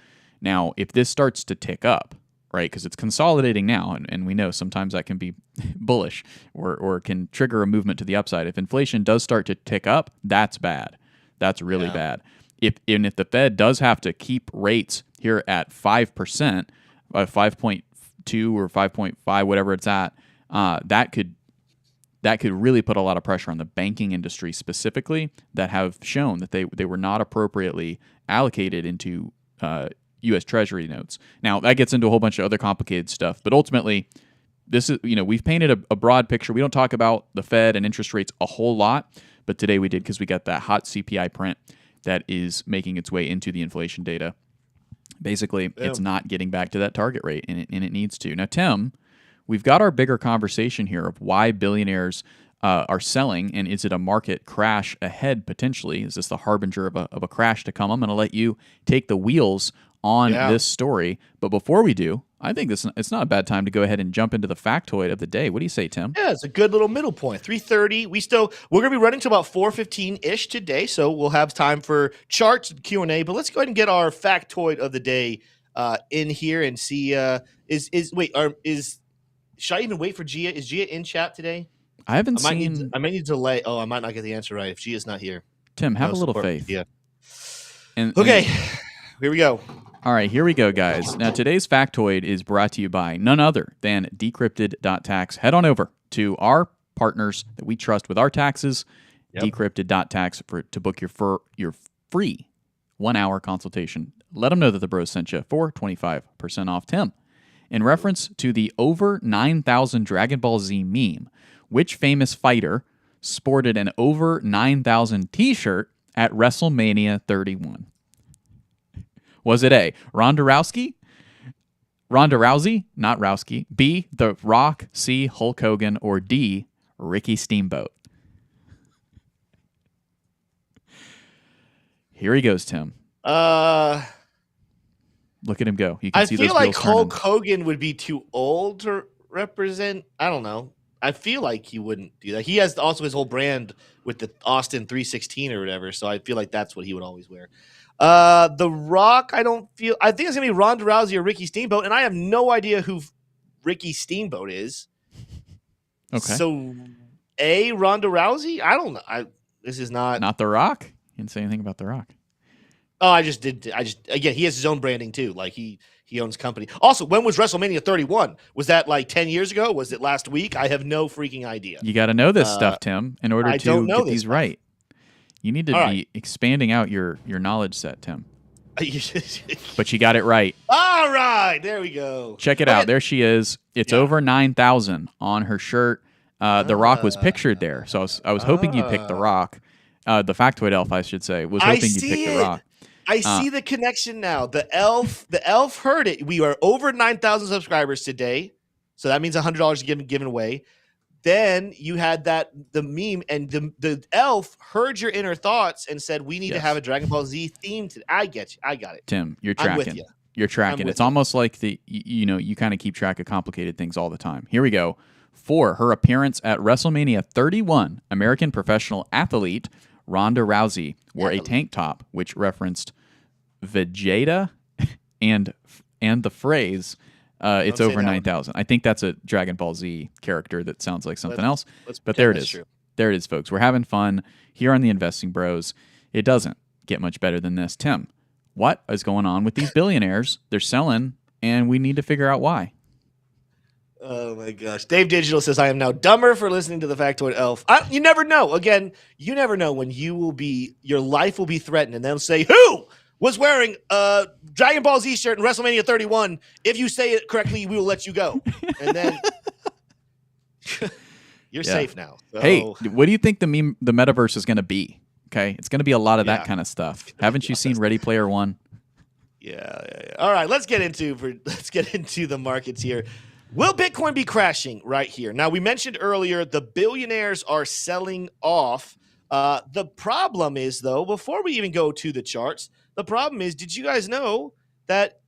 Now, if this starts to tick up, right, because it's consolidating now, and we know sometimes that can be bullish or can trigger a movement to the upside. If inflation does start to tick up, that's bad. That's really bad. If the Fed does have to keep rates here at 5%, 5.2 or 5.5, whatever it's at, that could really put a lot of pressure on the banking industry specifically, that have shown that they were not appropriately allocated into U.S. Treasury notes. Now, that gets into a whole bunch of other complicated stuff, but ultimately, this is, we've painted a broad picture. We don't talk about the Fed and interest rates a whole lot, but today we did because we got that hot CPI print that is making its way into the inflation data. Basically, it's not getting back to that target rate, and it needs to. Now, Tim, we've got our bigger conversation here of why billionaires are selling, and is it a market crash ahead potentially? Is this the harbinger of a crash to come? I'm going to let you take the wheels on this story. But before we do, I think it's not a bad time to go ahead and jump into the factoid of the day. What do you say, Tim? Yeah, it's a good little middle point. 3:30. We're going to be running to about 4:15-ish today, so we'll have time for charts and Q&A. But let's go ahead and get our factoid of the day in here and see. Should I even wait for Gia? Is Gia in chat today? I haven't I seen. I may need to delay. Oh, I might not get the answer right if Gia's not here. Tim, have a little faith. Yeah. Okay, here we go. All right, here we go, guys. Now, today's factoid is brought to you by none other than Decrypted.tax. Head on over to our partners that we trust with our taxes, Decrypted.tax, to book your free 1-hour consultation. Let them know that the bros sent you for 25% off, Tim. In reference to the over 9,000 Dragon Ball Z meme, which famous fighter sported an over 9,000 t-shirt at WrestleMania 31? Was it A, Ronda Rousey, not Rousey, B, The Rock, C, Hulk Hogan, or D, Ricky Steamboat? Here he goes, Tim. Look at him go. You can see those feel like wheels turning. Hulk Hogan would be too old to represent. I don't know. I feel like he wouldn't do that. He has also his whole brand with the Austin 316 or whatever, so I feel like that's what he would always wear. The Rock, I think it's going to be Ronda Rousey or Ricky Steamboat, and I have no idea who Ricky Steamboat is. Okay. So, A, Ronda Rousey? I don't know. This is not... Not The Rock? You didn't say anything about The Rock. Oh, again, he has his own branding too. Like he owns company. Also, when was WrestleMania 31? Was that like 10 years ago? Was it last week? I have no freaking idea. You got to know this stuff, Tim, in order to get these stuff right. You need to be expanding out your knowledge set, Tim. But you got it right. All right, there we go. Check it out. There she is. It's over 9,000 on her shirt. The Rock was pictured there, so I was hoping you picked The Rock. The factoid elf, I should say, was hoping you picked The Rock. I see the connection now. The elf heard it. We are over 9,000 subscribers today, so that means $100 given away. Then you had the meme, and the elf heard your inner thoughts and said, "We need to have a Dragon Ball Z theme today." I get you. I got it. Tim, you're tracking. I'm with you. You're tracking. It's almost like you kind of keep track of complicated things all the time. Here we go. For her appearance at WrestleMania 31, American professional athlete Ronda Rousey wore a tank top which referenced Vegeta and the phrase it's over 9,000. I think that's a Dragon Ball Z character that sounds like something else. But there it is. True. There it is, folks. We're having fun here on the Investing Bros. It doesn't get much better than this. Tim, what is going on with these billionaires? They're selling, and we need to figure out why. Oh my gosh. Dave Digital says, I am now dumber for listening to the Factoid Elf. You never know. Again, you never know when your life will be threatened, and they'll say, who was wearing a Dragon Ball Z shirt in WrestleMania 31? If you say it correctly, we will let you go. And then you're safe now. So. Hey, what do you think the metaverse is going to be? Okay, it's going to be a lot of that kind of stuff. Haven't you seen Ready Player One? Yeah. All right, let's get into the markets here. Will Bitcoin be crashing right here? Now, we mentioned earlier the billionaires are selling off. The problem is, though, before we even go to the charts, the problem is, did you guys know that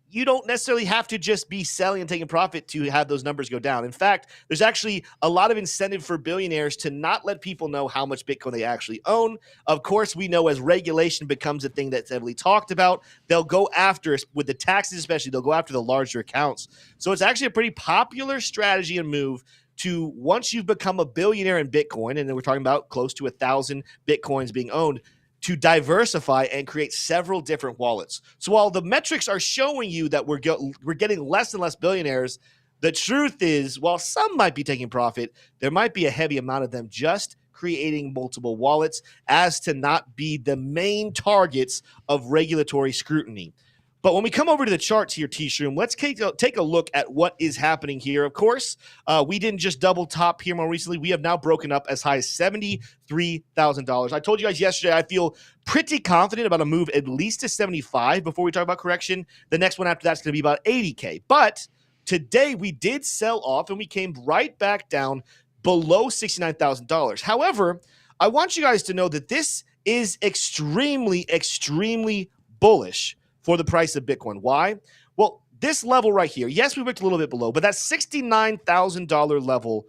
you don't necessarily have to just be selling and taking profit to have those numbers go down? In fact, there's actually a lot of incentive for billionaires to not let people know how much Bitcoin they actually own. Of course, we know as regulation becomes a thing that's heavily talked about, they'll go after, with the taxes especially, they'll go after the larger accounts. So it's actually a pretty popular strategy and move to, once you've become a billionaire in Bitcoin, and then we're talking about close to 1,000 Bitcoins being owned, to diversify and create several different wallets. So while the metrics are showing you that we're getting less and less billionaires, the truth is, while some might be taking profit, there might be a heavy amount of them just creating multiple wallets as to not be the main targets of regulatory scrutiny. But when we come over to the charts here, T-Shroom, let's take a look at what is happening here. Of course, we didn't just double top here more recently. We have now broken up as high as $73,000. I told you guys yesterday I feel pretty confident about a move at least to 75 before we talk about correction. The next one after that's going to be about 80K. But today we did sell off, and we came right back down below $69,000. However, I want you guys to know that this is extremely, extremely bullish for the price of Bitcoin. Why? Well, this level right here, yes, we wicked a little bit below, but that $69,000 level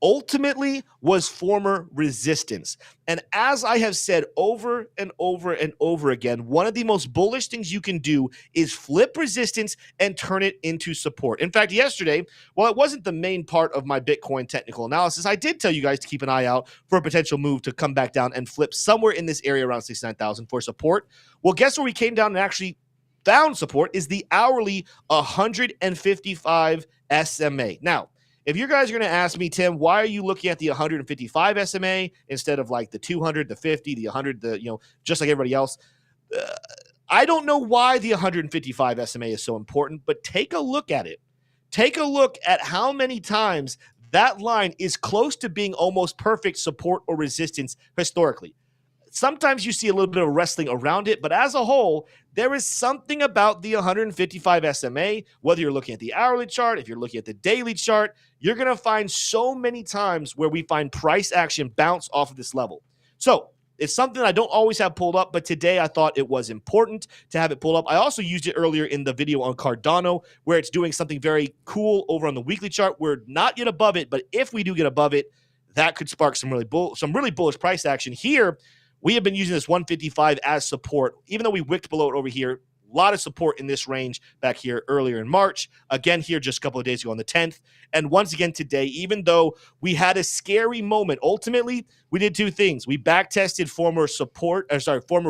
ultimately was former resistance. And as I have said over and over and over again, one of the most bullish things you can do is flip resistance and turn it into support. In fact, yesterday, while it wasn't the main part of my Bitcoin technical analysis, I did tell you guys to keep an eye out for a potential move to come back down and flip somewhere in this area around 69,000 for support. Well, guess where we came down and actually found support is the hourly 155 SMA. Now, if you guys are going to ask me, Tim, why are you looking at the 155 SMA instead of like the 200, the 50, the 100, just like everybody else? I don't know why the 155 SMA is so important, but take a look at it. Take a look at how many times that line is close to being almost perfect support or resistance historically. Sometimes you see a little bit of wrestling around it, but as a whole, there is something about the 155 SMA, whether you're looking at the hourly chart, if you're looking at the daily chart, you're going to find so many times where we find price action bounce off of this level. So it's something I don't always have pulled up, but today I thought it was important to have it pulled up. I also used it earlier in the video on Cardano, where it's doing something very cool over on the weekly chart. We're not yet above it, but if we do get above it, that could spark some really bullish price action here. We have been using this 155 as support, even though we wicked below it over here. A lot of support in this range back here earlier in March. Again, here just a couple of days ago on the 10th. And once again today, even though we had a scary moment, ultimately, we did two things. We back-tested former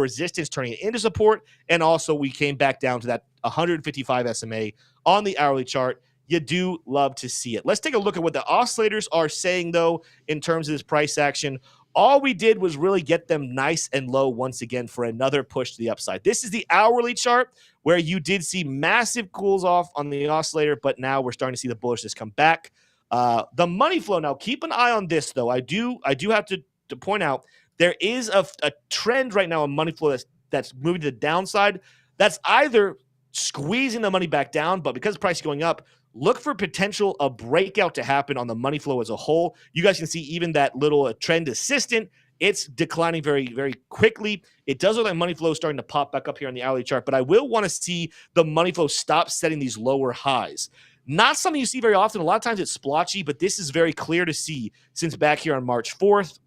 resistance, turning it into support. And also we came back down to that 155 SMA on the hourly chart. You do love to see it. Let's take a look at what the oscillators are saying, though, in terms of this price action. All we did was really get them nice and low once again for another push to the upside. This is the hourly chart where you did see massive cools off on the oscillator, but now we're starting to see the bullishness come back. The money flow, now keep an eye on this, though. I do have to point out there is a trend right now in money flow that's that's moving to the downside, that's either squeezing the money back down, but because the price is going up, look for potential a breakout to happen on the money flow as a whole. You guys can see even that little trend assistant, it's declining very, very quickly. It does look like money flow is starting to pop back up here on the hourly chart, but I will want to see the money flow stop setting these lower highs. Not something you see very often. A lot of times it's splotchy, but this is very clear to see since back here on March 4th.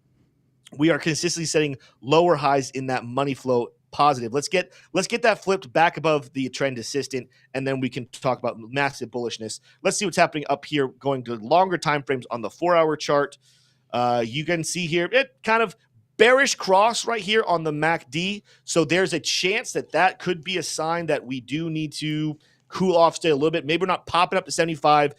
We are consistently setting lower highs in that money flow positive. Let's get that flipped back above the trend assistant, and then we can talk about massive bullishness. Let's see what's happening up here, going to longer time frames on the 4-hour chart. You can see here it kind of bearish cross right here on the MACD. So there's a chance that could be a sign that we do need to cool off, stay a little bit. Maybe we're not popping up to 75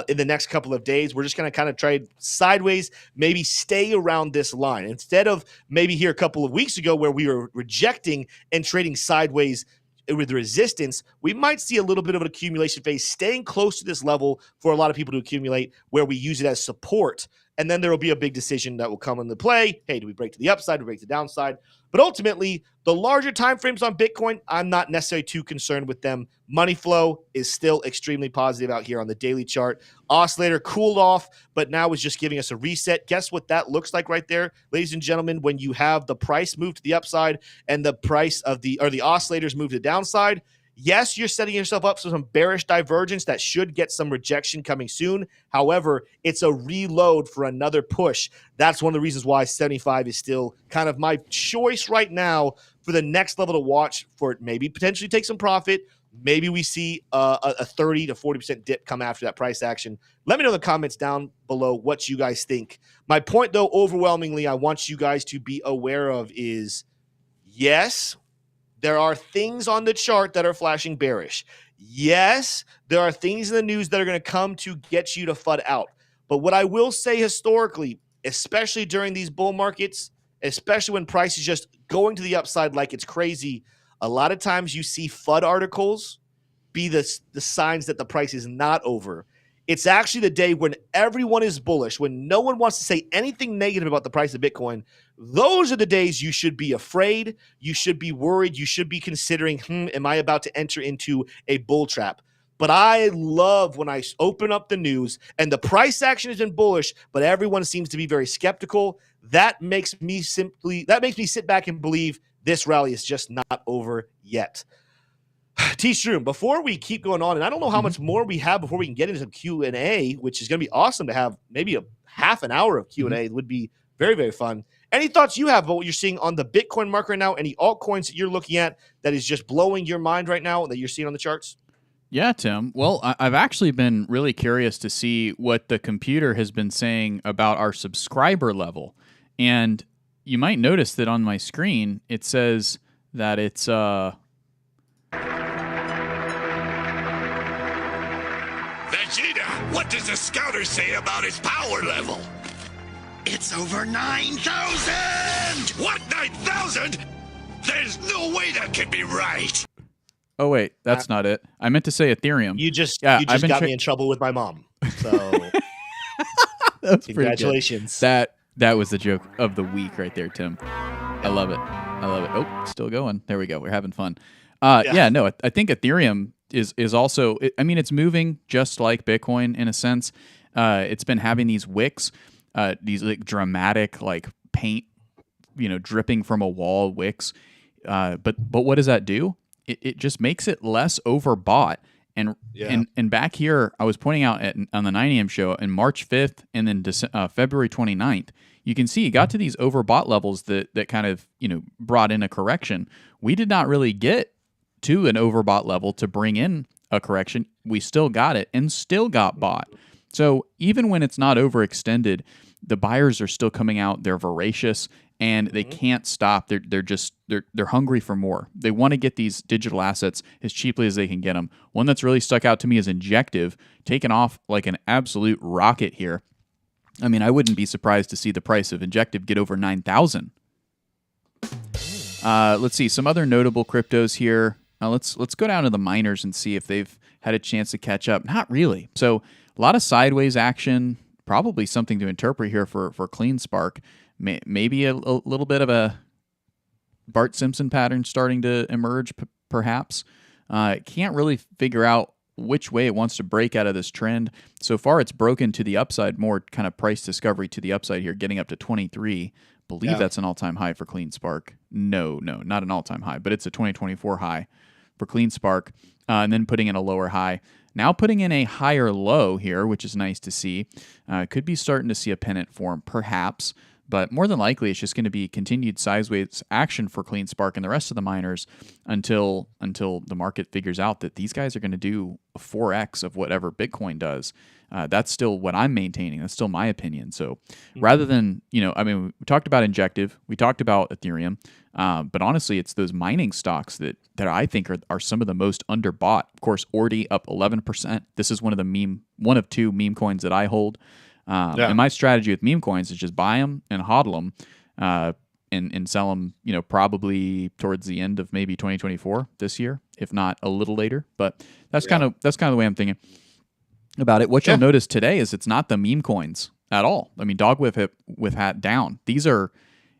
in the next couple of days. We're just going to kind of try sideways, maybe stay around this line. Instead of maybe here a couple of weeks ago where we were rejecting and trading sideways with resistance, we might see a little bit of an accumulation phase, staying close to this level for a lot of people to accumulate, where we use it as support. And then there will be a big decision that will come into play. Hey, do we break to the upside? Do we break to the downside? But ultimately, the larger time frames on Bitcoin, I'm not necessarily too concerned with them. Money flow is still extremely positive out here on the daily chart. Oscillator cooled off, but now is just giving us a reset. Guess what that looks like right there, ladies and gentlemen, when you have the price move to the upside and the price of the oscillators move to the downside. Yes, you're setting yourself up for some bearish divergence that should get some rejection coming soon. However, it's a reload for another push. That's one of the reasons why 75 is still kind of my choice right now for the next level to watch for it. Maybe potentially take some profit. Maybe we see a 30 to 40% dip come after that price action. Let me know in the comments down below what you guys think. My point, though, overwhelmingly, I want you guys to be aware of is, yes, there are things on the chart that are flashing bearish. Yes, there are things in the news that are going to come to get you to FUD out. But what I will say historically, especially during these bull markets, especially when price is just going to the upside like it's crazy, a lot of times you see FUD articles be the signs that the price is not over. It's actually the day when everyone is bullish, when no one wants to say anything negative about the price of Bitcoin. Those are the days you should be afraid. You should be worried. You should be considering, am I about to enter into a bull trap? But I love when I open up the news and the price action has been bullish, but everyone seems to be very skeptical. That makes me sit back and believe this rally is just not over yet. T-Shroom, before we keep going on, and I don't know how much more we have before we can get into some Q&A, which is going to be awesome to have maybe a half an hour of Q&A. It would be very, very fun. Any thoughts you have about what you're seeing on the Bitcoin market right now? Any altcoins that you're looking at that is just blowing your mind right now that you're seeing on the charts? Yeah, Tim. Well, I've actually been really curious to see what the computer has been saying about our subscriber level. And you might notice that on my screen, it says that it's... Vegeta, what does the scouter say about his power level? It's over 9,000! What, 9,000? There's no way that can be right. Oh, wait, that's not it. I meant to say Ethereum. You just got me in trouble with my mom. So congratulations. That was the joke of the week right there, Tim. I love it. Oh, still going. There we go. We're having fun. I think Ethereum is also, it's moving just like Bitcoin in a sense. It's been having these wicks, these like dramatic like paint, dripping from a wall wicks. But what does that do? It just makes it less overbought. And back here, I was pointing out on the 9 a.m. show in March 5th and then February 29th, you can see it got to these overbought levels that kind of, brought in a correction. We did not really get to an overbought level to bring in a correction. We still got it and still got bought. So even when it's not overextended, the buyers are still coming out. They're voracious and they can't stop. They're hungry for more. They want to get these digital assets as cheaply as they can get them. One that's really stuck out to me is Injective, taken off like an absolute rocket here. I wouldn't be surprised to see the price of Injective get over 9,000. Let's see some other notable cryptos here. Let's go down to the miners and see if they've had a chance to catch up. Not really. So a lot of sideways action. Probably something to interpret here for CleanSpark. Maybe a little bit of a Bart Simpson pattern starting to emerge, perhaps. Can't really figure out which way it wants to break out of this trend. So far, it's broken to the upside, more kind of price discovery to the upside here, getting up to 23. Believe that's an all-time high for CleanSpark. No, not an all-time high, but it's a 2024 high for CleanSpark, and then putting in a lower high. Now putting in a higher low here, which is nice to see. Could be starting to see a pennant form, perhaps, but more than likely, it's just going to be continued sideways action for CleanSpark and the rest of the miners until the market figures out that these guys are going to do a 4x of whatever Bitcoin does. That's still what I'm maintaining. That's still my opinion. So rather than, we talked about Injective, we talked about Ethereum, but honestly, it's those mining stocks that I think are some of the most underbought. Of course, Ordi up 11%. This is one of two meme coins that I hold. And my strategy with meme coins is just buy them and hodl them and sell them, probably towards the end of maybe 2024 this year, if not a little later. But that's kind of the way I'm thinking about it. What you'll notice today is it's not the meme coins at all. I mean, Dog with Hat down. These are,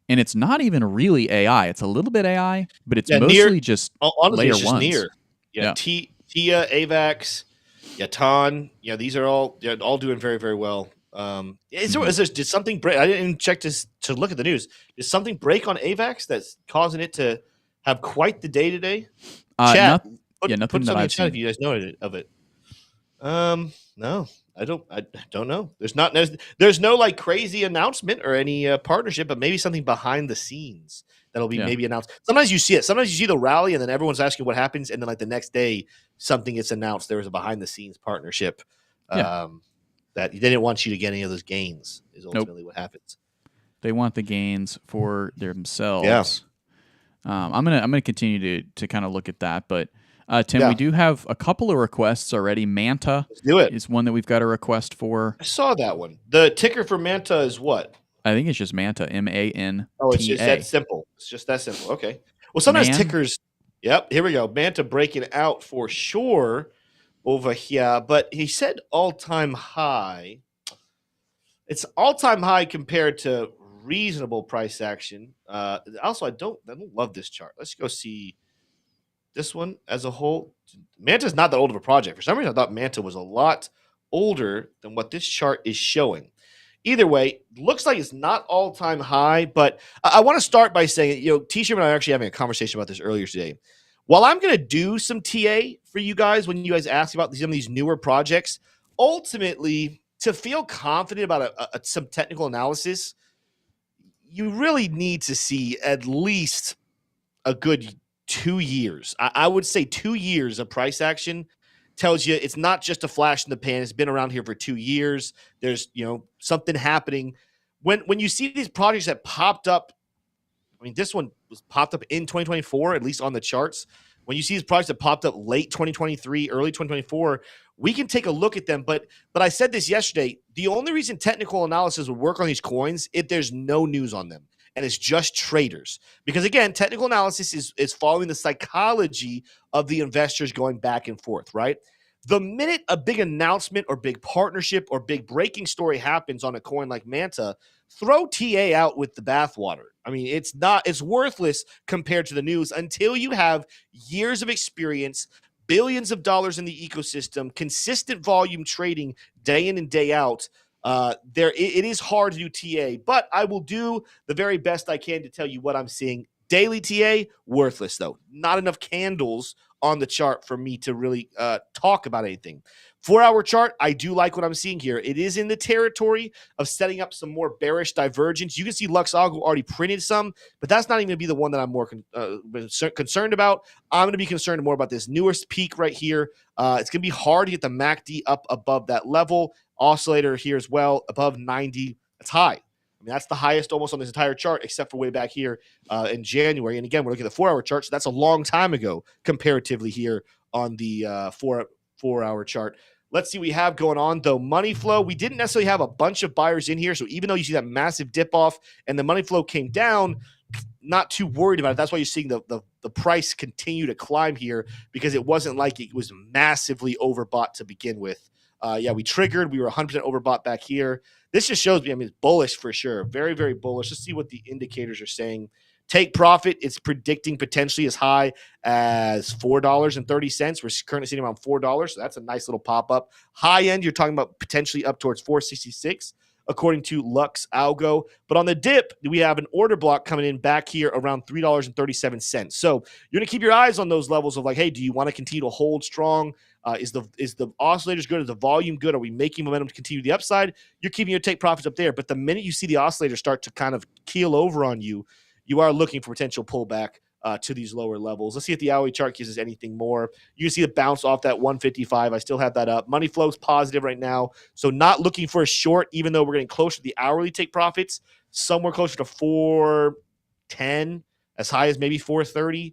and it's not even really AI. It's a little bit AI, but it's mostly just honestly, layer it's just ones. Near. Tia, AVAX, Ton. Yeah, these are all doing very, very well. Did something break? I didn't even check to look at the news. Did something break on AVAX that's causing it to have quite the day today? Chat, nothing put that I've chat if seen. you guys know of it. No, I don't know. There's no like crazy announcement or any partnership, but maybe something behind the scenes that'll be maybe announced. Sometimes you see it. Sometimes you see the rally, and then everyone's asking what happens, and then like the next day something gets announced. There was a behind the scenes partnership. That they didn't want you to get any of those gains is ultimately what happens. They want the gains for themselves. Yeah. I'm gonna continue to kind of look at that, but Tim, we do have a couple of requests already. Manta is one that we've got a request for. I saw that one. The ticker for Manta is what? I think it's just Manta, MANTA. Oh, it's just that simple. It's just that simple. Okay. Well, sometimes tickers. Yep. Here we go. Manta breaking out for sure over here, but he said all-time high. It's all-time high compared to reasonable price action. Also, I don't love this chart. Let's go see this one as a whole. Manta's not that old of a project. For some reason, I thought Manta was a lot older than what this chart is showing. Either way, looks like it's not all-time high, but I want to start by saying, T-Shirt and I are actually having a conversation about this earlier today. While I'm going to do some TA for you guys when you guys ask about some of these newer projects, ultimately, to feel confident about some technical analysis, you really need to see at least a good 2 years. I would say 2 years of price action tells you it's not just a flash in the pan. It's been around here for 2 years. There's something happening. When you see these projects that popped up, I mean, this one was popped up in 2024, at least on the charts. When you see these projects that popped up late 2023, early 2024, we can take a look at them. But I said this yesterday, the only reason technical analysis would work on these coins if there's no news on them. And it's just traders. Because again, technical analysis is following the psychology of the investors going back and forth, right? The minute a big announcement or big partnership or big breaking story happens on a coin like Manta, throw TA out with the bathwater. I mean, it's worthless compared to the news until you have years of experience, billions of dollars in the ecosystem, consistent volume trading day in and day out. It is hard to do TA, but I will do the very best I can to tell you what I'm seeing. Daily TA, worthless though. Not enough candles on the chart for me to really talk about anything. 4-hour chart, I do like what I'm seeing here. It is in the territory of setting up some more bearish divergence. You can see Lux ALGO already printed some, but that's not even going to be the one that I'm more concerned about. I'm going to be concerned more about this newest peak right here. It's going to be hard to get the MACD up above that level. Oscillator here as well, above 90. That's high. I mean, that's the highest almost on this entire chart, except for way back here in January. And again, we're looking at the 4-hour chart, so that's a long time ago comparatively here on the 4-hour chart. Let's see what we have going on, though. Money flow, we didn't necessarily have a bunch of buyers in here, so even though you see that massive dip off and the money flow came down, not too worried about it. That's why you're seeing the price continue to climb here, because it wasn't like it was massively overbought to begin with. We triggered. We were 100% overbought back here. This just shows me, it's bullish for sure. Very, very bullish. Let's see what the indicators are saying. Take profit, it's predicting potentially as high as $4.30. We're currently sitting around $4, so that's a nice little pop-up. High end, you're talking about potentially up towards $4.66, according to Lux Algo. But on the dip, we have an order block coming in back here around $3.37. So you're going to keep your eyes on those levels of like, hey, do you want to continue to hold strong? Is the oscillators good? Is the volume good? Are we making momentum to continue the upside? You're keeping your take profits up there. But the minute you see the oscillators start to kind of keel over on you, you are looking for potential pullback to these lower levels. Let's see if the hourly chart gives us anything more. You can see it bounce off that 155. I still have that up. Money flow's positive right now. So not looking for a short, even though we're getting closer to the hourly take profits, somewhere closer to 410, as high as maybe 430.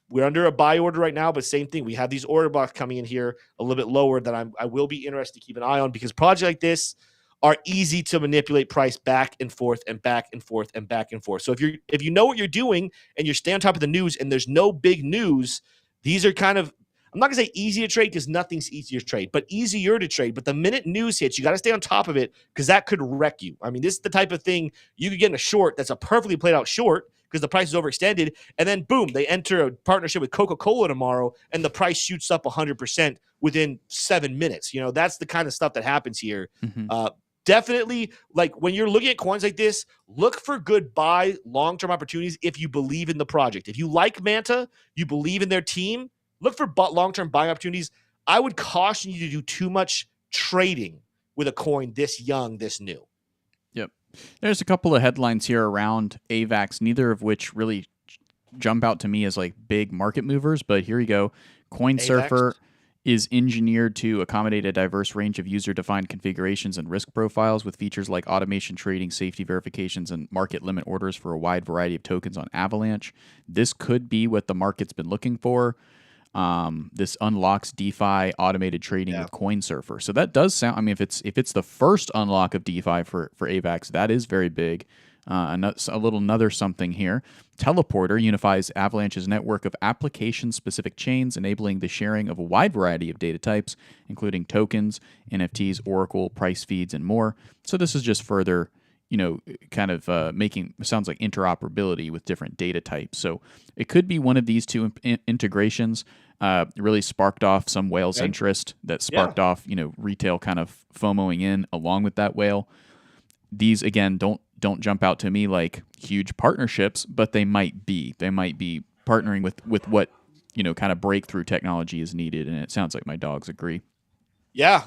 We're under a buy order right now, but same thing. We have these order blocks coming in here a little bit lower that I will be interested to keep an eye on, because projects like this are easy to manipulate price back and forth and back and forth and back and forth. So if you know what you're doing and you're staying on top of the news and there's no big news, these are kind of, I'm not going to say easy to trade because nothing's easier to trade, but easier to trade. But the minute news hits, you got to stay on top of it because that could wreck you. I mean, this is the type of thing you could get in a short that's a perfectly played out short because the price is overextended, and then boom, they enter a partnership with Coca-Cola tomorrow and the price shoots up 100% within 7 minutes. You know, that's the kind of stuff that happens here. Definitely, like when you're looking at coins like this, look for good buy long-term opportunities if you believe in the project. If you like Manta, you believe in their team, look for long-term buying opportunities. I would caution you to do too much trading with a coin this young, this new. Yep. There's a couple of headlines here around AVAX, neither of which really jump out to me as like big market movers, but here you go. CoinSurfer is engineered to accommodate a diverse range of user-defined configurations and risk profiles with features like automation trading, safety verifications, and market limit orders for a wide variety of tokens on Avalanche. This could be what the market's been looking for. This unlocks DeFi automated trading with CoinSurfer. So that does sound, I mean, if it's the first unlock of DeFi for AVAX, that is very big. Another something here. Teleporter unifies Avalanche's network of application-specific chains, enabling the sharing of a wide variety of data types, including tokens, NFTs, Oracle, price feeds, and more. So this is just further, kind of making, sounds like interoperability with different data types. So it could be one of these two integrations. Really sparked off some whale's interest that sparked off, retail kind of FOMOing in along with that whale. These, again, don't jump out to me like huge partnerships, but they might be. They might be partnering with what, kind of breakthrough technology is needed, and it sounds like my dogs agree. Yeah,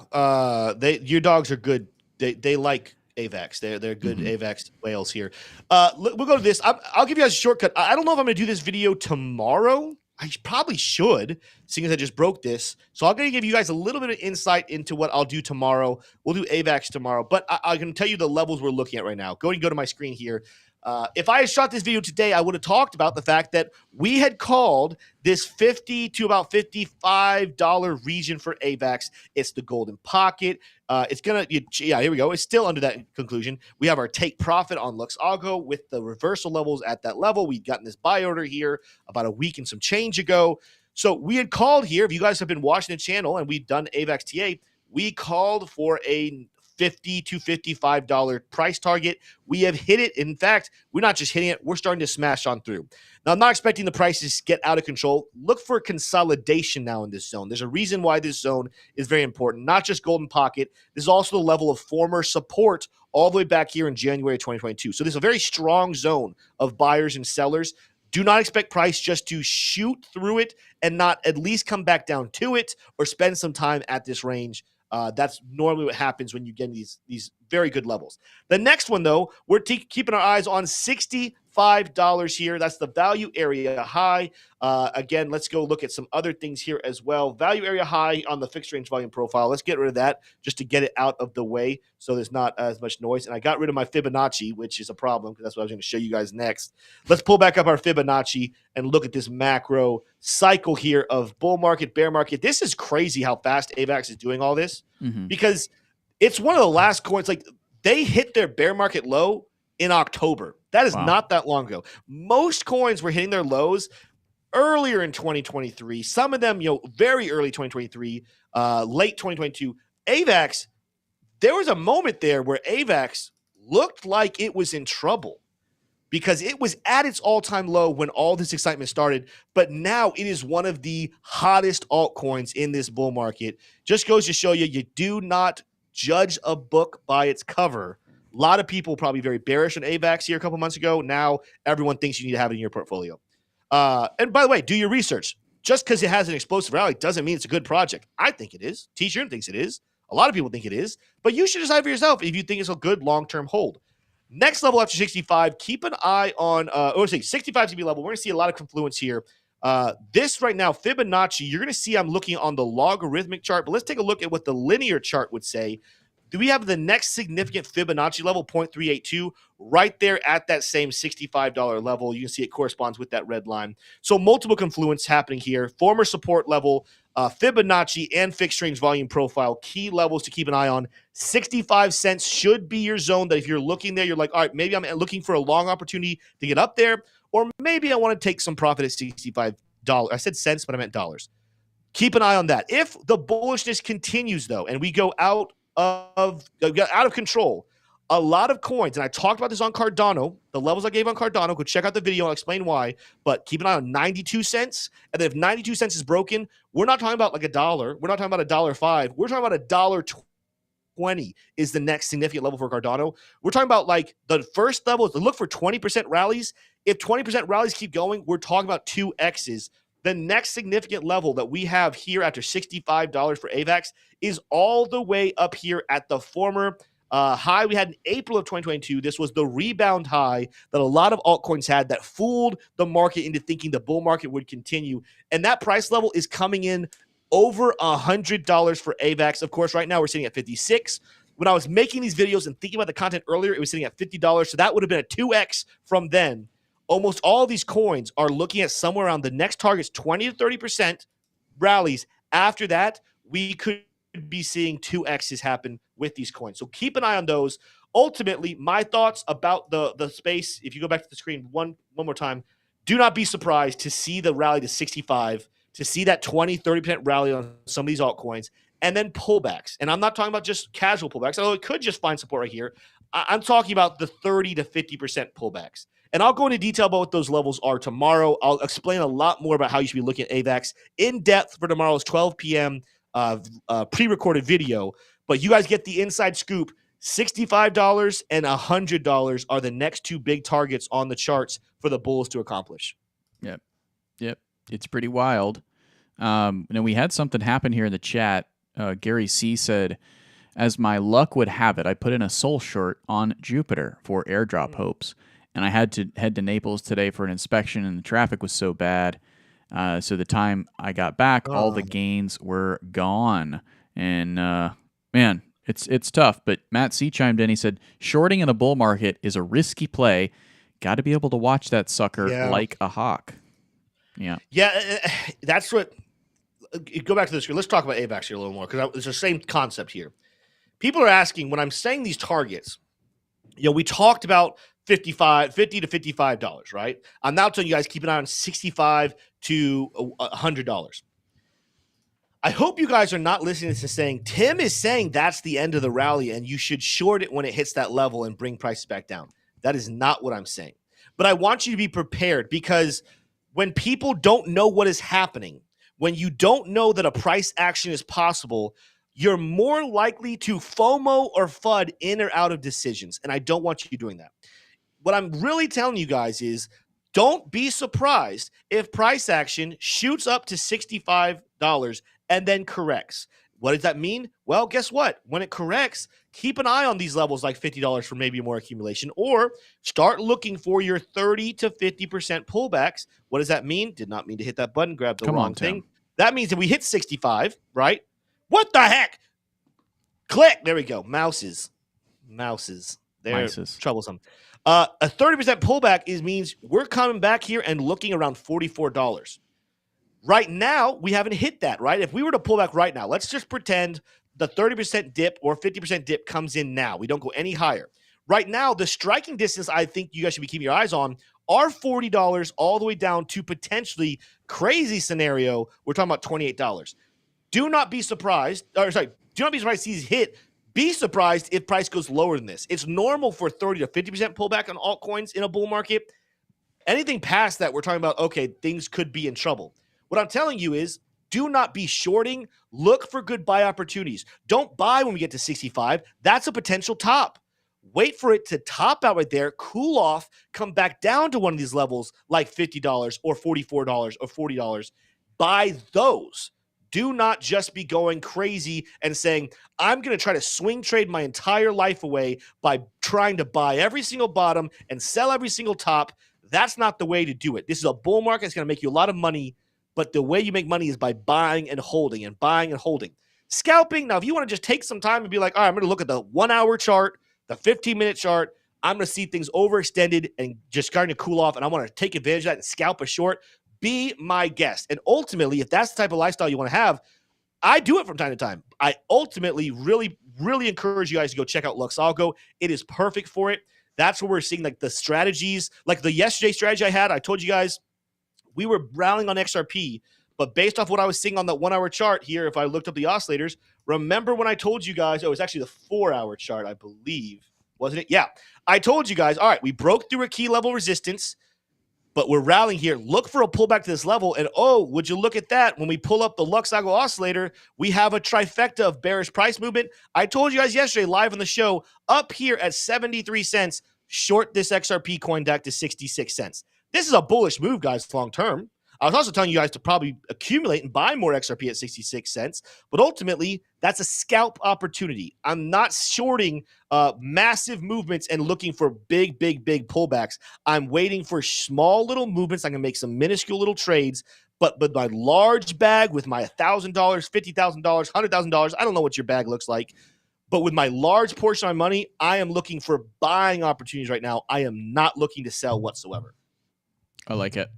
your dogs are good. They like AVAX. They're good AVAX whales here. We'll go to this. I'll give you guys a shortcut. I don't know if I'm going to do this video tomorrow. I probably should, seeing as I just broke this. So I'm going to give you guys a little bit of insight into what I'll do tomorrow. We'll do AVAX tomorrow, but I can tell you the levels we're looking at right now. Go to my screen here. If I had shot this video today, I would have talked about the fact that we had called this $50 to about $55 region for AVAX. It's the golden pocket. It's going to, here we go. It's still under that conclusion. We have our take profit on Lux Algo with the reversal levels at that level. We'd gotten this buy order here about a week and some change ago. So we had called here. If you guys have been watching the channel and we've done AVAX TA, we called for a $50 to $55 price target. We have hit it. In fact, we're not just hitting it, we're starting to smash on through. Now, I'm not expecting the prices to get out of control. Look for consolidation now in this zone. There's a reason why this zone is very important, not just golden pocket. This is also the level of former support all the way back here in January 2022. So this is a very strong zone of buyers and sellers. Do not expect price just to shoot through it and not at least come back down to it or spend some time at this range. That's normally what happens when you get these very good levels. The next one, though, we're keeping our eyes on $65 here. That's the value area high. Again, let's go look at some other things here as well. Value area high on the fixed range volume profile. Let's get rid of that just to get it out of the way so there's not as much noise. And I got rid of my Fibonacci, which is a problem because that's what I was going to show you guys next. Let's pull back up our Fibonacci and look at this macro cycle here of bull market, bear market. This is crazy how fast AVAX is doing all this because it's one of the last coins. Like, they hit their bear market low in October. That is not that long ago. Most coins were hitting their lows earlier in 2023. Some of them, very early 2023, late 2022. AVAX, there was a moment there where AVAX looked like it was in trouble. because it was at its all-time low when all this excitement started, but now it is one of the hottest altcoins in this bull market. Just goes to show you, you do not judge a book by its cover. A lot of people probably very bearish on AVAX here a couple months ago. Now everyone thinks you need to have it in your portfolio. And by the way, do your research. Just because it has an explosive rally doesn't mean it's a good project. I think it is. T-Shirt thinks it is. A lot of people think it is. But you should decide for yourself if you think it's a good long-term hold. Next level after 65, keep an eye on, 65 to be level. We're going to see a lot of confluence here. This right now, Fibonacci, you're going to see I'm looking on the logarithmic chart, but let's take a look at what the linear chart would say. Do we have the next significant Fibonacci level, 0.382, right there at that same $65 level? You can see it corresponds with that red line. So multiple confluence happening here. Former support level, Fibonacci, and fixed range volume profile. Key levels to keep an eye on. 65 cents should be your zone that if you're looking there, you're like, all right, maybe I'm looking for a long opportunity to get up there, or maybe I want to take some profit at $65. I said cents, but I meant dollars. Keep an eye on that. If the bullishness continues, though, and we go out of control, a lot of coins, and I talked about this on Cardano, the levels I gave on Cardano, go check out the video, I'll explain why, but keep an eye on 92 cents, and then if 92 cents is broken, we're not talking about like $1, we're not talking about $1.05, we're talking about $1.20 is the next significant level for Cardano. We're talking about like the first level is to look for 20% rallies. If 20% rallies keep going, we're talking about 2X's. The next significant level that we have here after $65 for AVAX is all the way up here at the former high we had in April of 2022. This was the rebound high that a lot of altcoins had that fooled the market into thinking the bull market would continue. And that price level is coming in over $100 for AVAX. Of course, right now we're sitting at 56. When I was making these videos and thinking about the content earlier, it was sitting at $50. So that would have been a 2X from then. Almost all of these coins are looking at somewhere around the next target's 20 to 30% rallies. After that, we could be seeing 2X's happen with these coins. So keep an eye on those. Ultimately, my thoughts about the space, if you go back to the screen one more time, do not be surprised to see the rally to 65, to see that 20, 30% rally on some of these altcoins, and then pullbacks. And I'm not talking about just casual pullbacks, although it could just find support right here. I'm talking about the 30 to 50% pullbacks. And I'll go into detail about what those levels are tomorrow. I'll explain a lot more about how you should be looking at AVAX in depth for tomorrow's 12 p.m. Pre-recorded video. But you guys get the inside scoop. $65 and $100 are the next two big targets on the charts for the bulls to accomplish. Yep. It's pretty wild. We had something happen here in the chat. Gary C. said, as my luck would have it, I put in a soul short on Jupiter for airdrop hopes. And I had to head to Naples today for an inspection, and the traffic was so bad. So the time I got back, all the gains were gone. And, man, it's tough. But Matt C. chimed in. He said, shorting in a bull market is a risky play. Got to be able to watch that sucker like a hawk. Yeah, that's what – go back to the screen. Let's talk about AVAX here a little more because it's the same concept here. People are asking, when I'm saying these targets, we talked about – $50 to $55, right? I'm now telling you guys keep an eye on $65 to $100. I hope you guys are not listening to this saying, Tim is saying that's the end of the rally and you should short it when it hits that level and bring prices back down. That is not what I'm saying. But I want you to be prepared because when people don't know what is happening, when you don't know that a price action is possible, you're more likely to FOMO or FUD in or out of decisions. And I don't want you doing that. What I'm really telling you guys is don't be surprised if price action shoots up to $65 and then corrects. What does that mean? Well, guess what? When it corrects, keep an eye on these levels like $50 for maybe more accumulation, or start looking for your 30 to 50% pullbacks. What does that mean? Did not mean to hit that button, grab the wrong thing. That means if we hit 65, right? What the heck? Click. There we go. Mouses. They're troublesome. A 30% pullback means we're coming back here and looking around $44. Right now, we haven't hit that, right? If we were to pull back right now, let's just pretend the 30% dip or 50% dip comes in now. We don't go any higher. Right now, the striking distance I think you guys should be keeping your eyes on are $40 all the way down to potentially crazy scenario. We're talking about $28. Do not be surprised to see these hit Be surprised if price goes lower than this. It's normal for 30 to 50% pullback on altcoins in a bull market. Anything past that, we're talking about, okay, things could be in trouble. What I'm telling you is do not be shorting. Look for good buy opportunities. Don't buy when we get to 65. That's a potential top. Wait for it to top out right there, cool off, come back down to one of these levels like $50 or $44 or $40. Buy those. Do not just be going crazy and saying, I'm going to try to swing trade my entire life away by trying to buy every single bottom and sell every single top. That's not the way to do it. This is a bull market. It's going to make you a lot of money, but the way you make money is by buying and holding and buying and holding. Scalping, now, if you want to just take some time and be like, all right, I'm going to look at the 1 hour chart, the 15-minute chart, I'm going to see things overextended and just starting to cool off, and I want to take advantage of that and scalp a short. Be my guest. And ultimately, if that's the type of lifestyle you want to have, I do it from time to time. I ultimately really, really encourage you guys to go check out Lux ALGO. It is perfect for it. That's where we're seeing like the strategies, like the yesterday strategy I had. I told you guys we were rallying on XRP, but based off what I was seeing on the 1 hour chart here, if I looked up the oscillators, remember when I told you guys, it was actually the 4 hour chart, I believe, wasn't it? Yeah. I told you guys, all right, we broke through a key level resistance, but we're rallying here. Look for a pullback to this level. And oh, would you look at that? When we pull up the Lux ALGO oscillator, we have a trifecta of bearish price movement. I told you guys yesterday live on the show, up here at 73 cents, short this XRP coin back to 66 cents. This is a bullish move, guys, long term. I was also telling you guys to probably accumulate and buy more XRP at 66 cents, but ultimately, that's a scalp opportunity. I'm not shorting massive movements and looking for big pullbacks. I'm waiting for small little movements. I can make some minuscule little trades, but my large bag with my $1,000, $50,000, $100,000, I don't know what your bag looks like, but with my large portion of my money, I am looking for buying opportunities right now. I am not looking to sell whatsoever. I like it.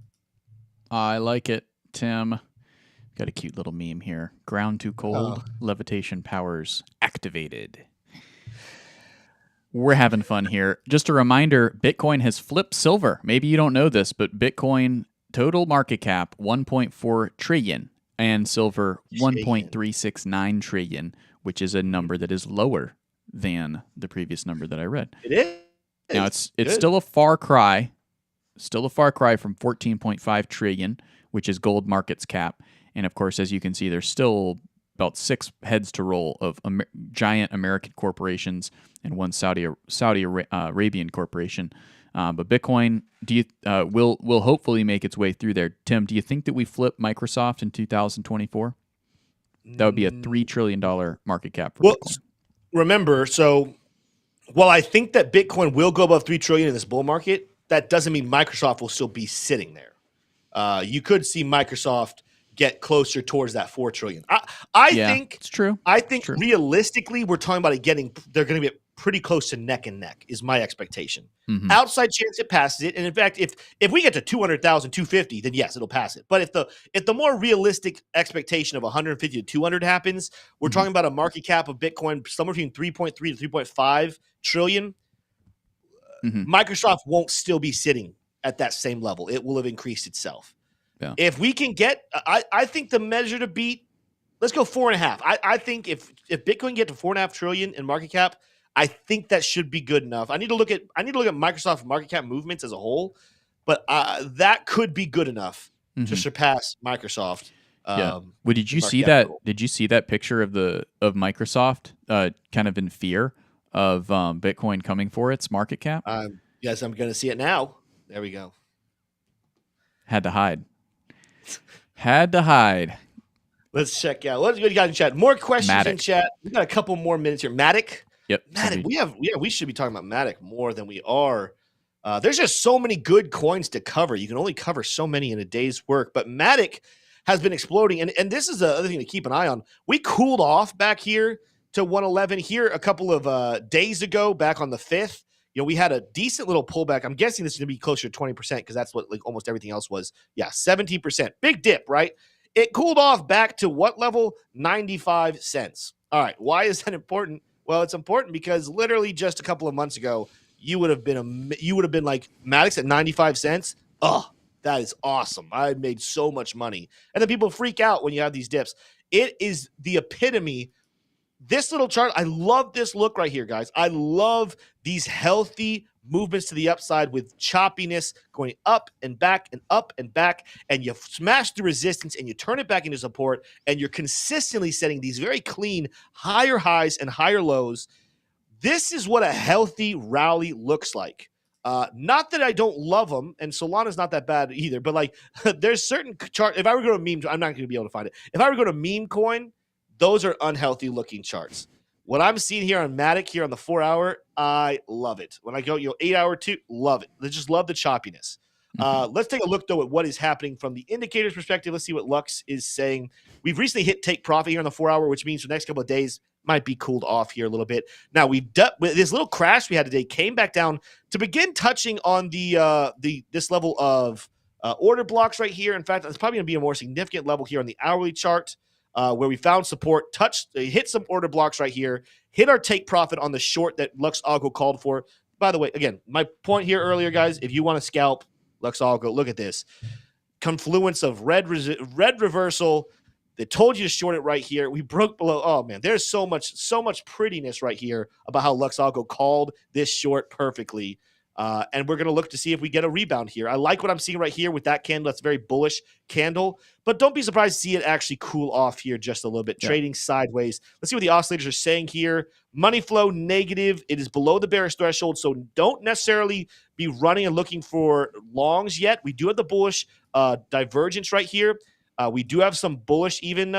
I like it, Tim. Got a cute little meme here. Ground too cold, levitation powers activated. We're having fun here. Just a reminder, Bitcoin has flipped silver. Maybe you don't know this, but Bitcoin total market cap 1.4 trillion and silver 1.369 trillion, which is a number that is lower than the previous number that I read. It is. Now it's still a far cry. Still a far cry from 14.5 trillion, which is gold market's cap. And of course, as you can see, there's still about 6 heads to roll of giant American corporations and one Saudi Arabian corporation. But Bitcoin will hopefully make its way through there. Tim, do you think that we flip Microsoft in 2024? That would be a $3 trillion market cap for Bitcoin. Remember, so while I think that Bitcoin will go above 3 trillion in this bull market, that doesn't mean Microsoft will still be sitting there. You could see Microsoft get closer towards that 4 trillion. I think it's true. I think realistically, we're talking about they're going to be pretty close to neck and neck is my expectation. Mm-hmm. Outside chance it passes it. And in fact, if we get to 200,000, 250, then yes, it'll pass it. But if the more realistic expectation of 150 to 200 happens, we're talking about a market cap of Bitcoin somewhere between 3.3 to 3.5 trillion. Microsoft won't still be sitting at that same level. It will have increased itself. Yeah. If we can get, I think the measure to beat, let's go 4.5. I think if Bitcoin get to 4.5 trillion in market cap, I think that should be good enough. I need to look at Microsoft market cap movements as a whole, but that could be good enough to surpass Microsoft. Yeah. Well, did you see that? Did you see that picture of Microsoft kind of in fear of Bitcoin coming for its market cap? Yes, I'm going to see it now. There we go. Had to hide. Had to hide. Let's check out. What do you got in chat? More questions in chat. We got a couple more minutes here. Matic. Yep. Matic. We should be talking about Matic more than we are. There's just so many good coins to cover. You can only cover so many in a day's work. But Matic has been exploding, and this is the other thing to keep an eye on. We cooled off back here to 111 here a couple of days ago, back on the 5th. You know, we had a decent little pullback. I'm guessing this is going to be closer to 20% because that's what like almost everything else was. Yeah, 17%. Big dip, right? It cooled off back to what level? 95 cents. All right. Why is that important? Well, it's important because literally just a couple of months ago, you would have been like, Matic's at 95 cents. Oh, that is awesome. I made so much money. And then people freak out when you have these dips. It is the epitome this little chart, I love this look right here, guys. I love these healthy movements to the upside with choppiness going up and back and up and back, and you smash the resistance and you turn it back into support, and you're consistently setting these very clean higher highs and higher lows. This is what a healthy rally looks like. Not that I don't love them, and Solana's not that bad either, but like there's certain chart. If I were to go to meme, I'm not going to be able to find it. If I were to go to meme coin, those are unhealthy looking charts. What I'm seeing here on Matic here on the 4 hour, I love it. When I go 8 hour too, love it. I just love the choppiness. Let's take a look though at what is happening from the indicators perspective. Let's see what Lux is saying. We've recently hit take profit here on the 4 hour, which means for the next couple of days might be cooled off here a little bit. Now we've done with this little crash we had today, came back down to begin touching on this level of order blocks right here. In fact, it's probably going to be a more significant level here on the hourly chart. Where we found support, hit some order blocks right here, hit our take profit on the short that Lux Algo called for. By the way, again, my point here earlier, guys, if you want to scalp Lux Algo, look at this. Confluence of red reversal. They told you to short it right here. We broke below. Oh, man, there's so much prettiness right here about how Lux Algo called this short perfectly. And we're going to look to see if we get a rebound here. I like what I'm seeing right here with that candle. That's a very bullish candle. But don't be surprised to see it actually cool off here just a little bit, trading sideways. Let's see what the oscillators are saying here. Money flow negative. It is below the bearish threshold, so don't necessarily be running and looking for longs yet. We do have the bullish divergence right here. We do have some bullish even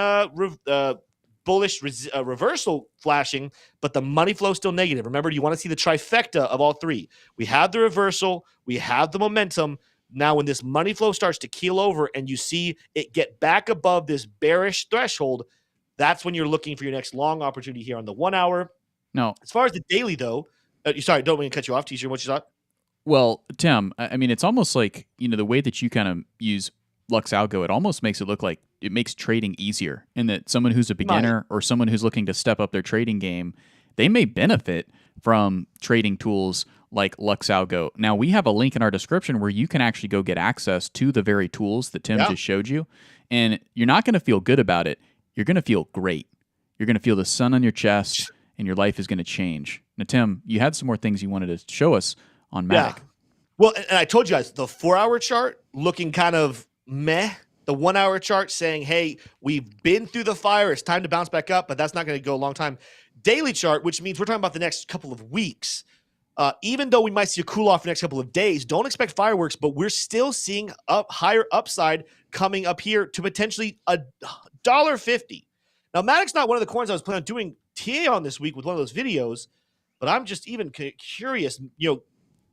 reversal flashing, but the money flow is still negative. Remember, you want to see the trifecta of all three. We have the reversal, we have the momentum. Now, when this money flow starts to keel over and you see it get back above this bearish threshold, that's when you're looking for your next long opportunity here on the 1 hour. No. As far as the daily, though, sorry, don't mean to cut you off, T-shirt. What you thought? Well, Tim, I mean, it's almost like, the way that you kind of use Lux Algo, it almost makes it look like it makes trading easier, and that someone who's a beginner or someone who's looking to step up their trading game, they may benefit from trading tools like Lux Algo. Now, we have a link in our description where you can actually go get access to the very tools that Tim just showed you, and you're not going to feel good about it. You're going to feel great. You're going to feel the sun on your chest, and your life is going to change. Now, Tim, you had some more things you wanted to show us on Matic. Yeah. Well, and I told you guys, the 4 hour chart looking kind of meh. The 1 hour chart saying, hey, we've been through the fire. It's time to bounce back up, but that's not going to go a long time. Daily chart, which means we're talking about the next couple of weeks. Even though we might see a cool off the next couple of days, don't expect fireworks, but we're still seeing higher upside coming up here to potentially $1.50. Now, Matic's not one of the coins I was planning on doing TA on this week with one of those videos, but I'm just even curious.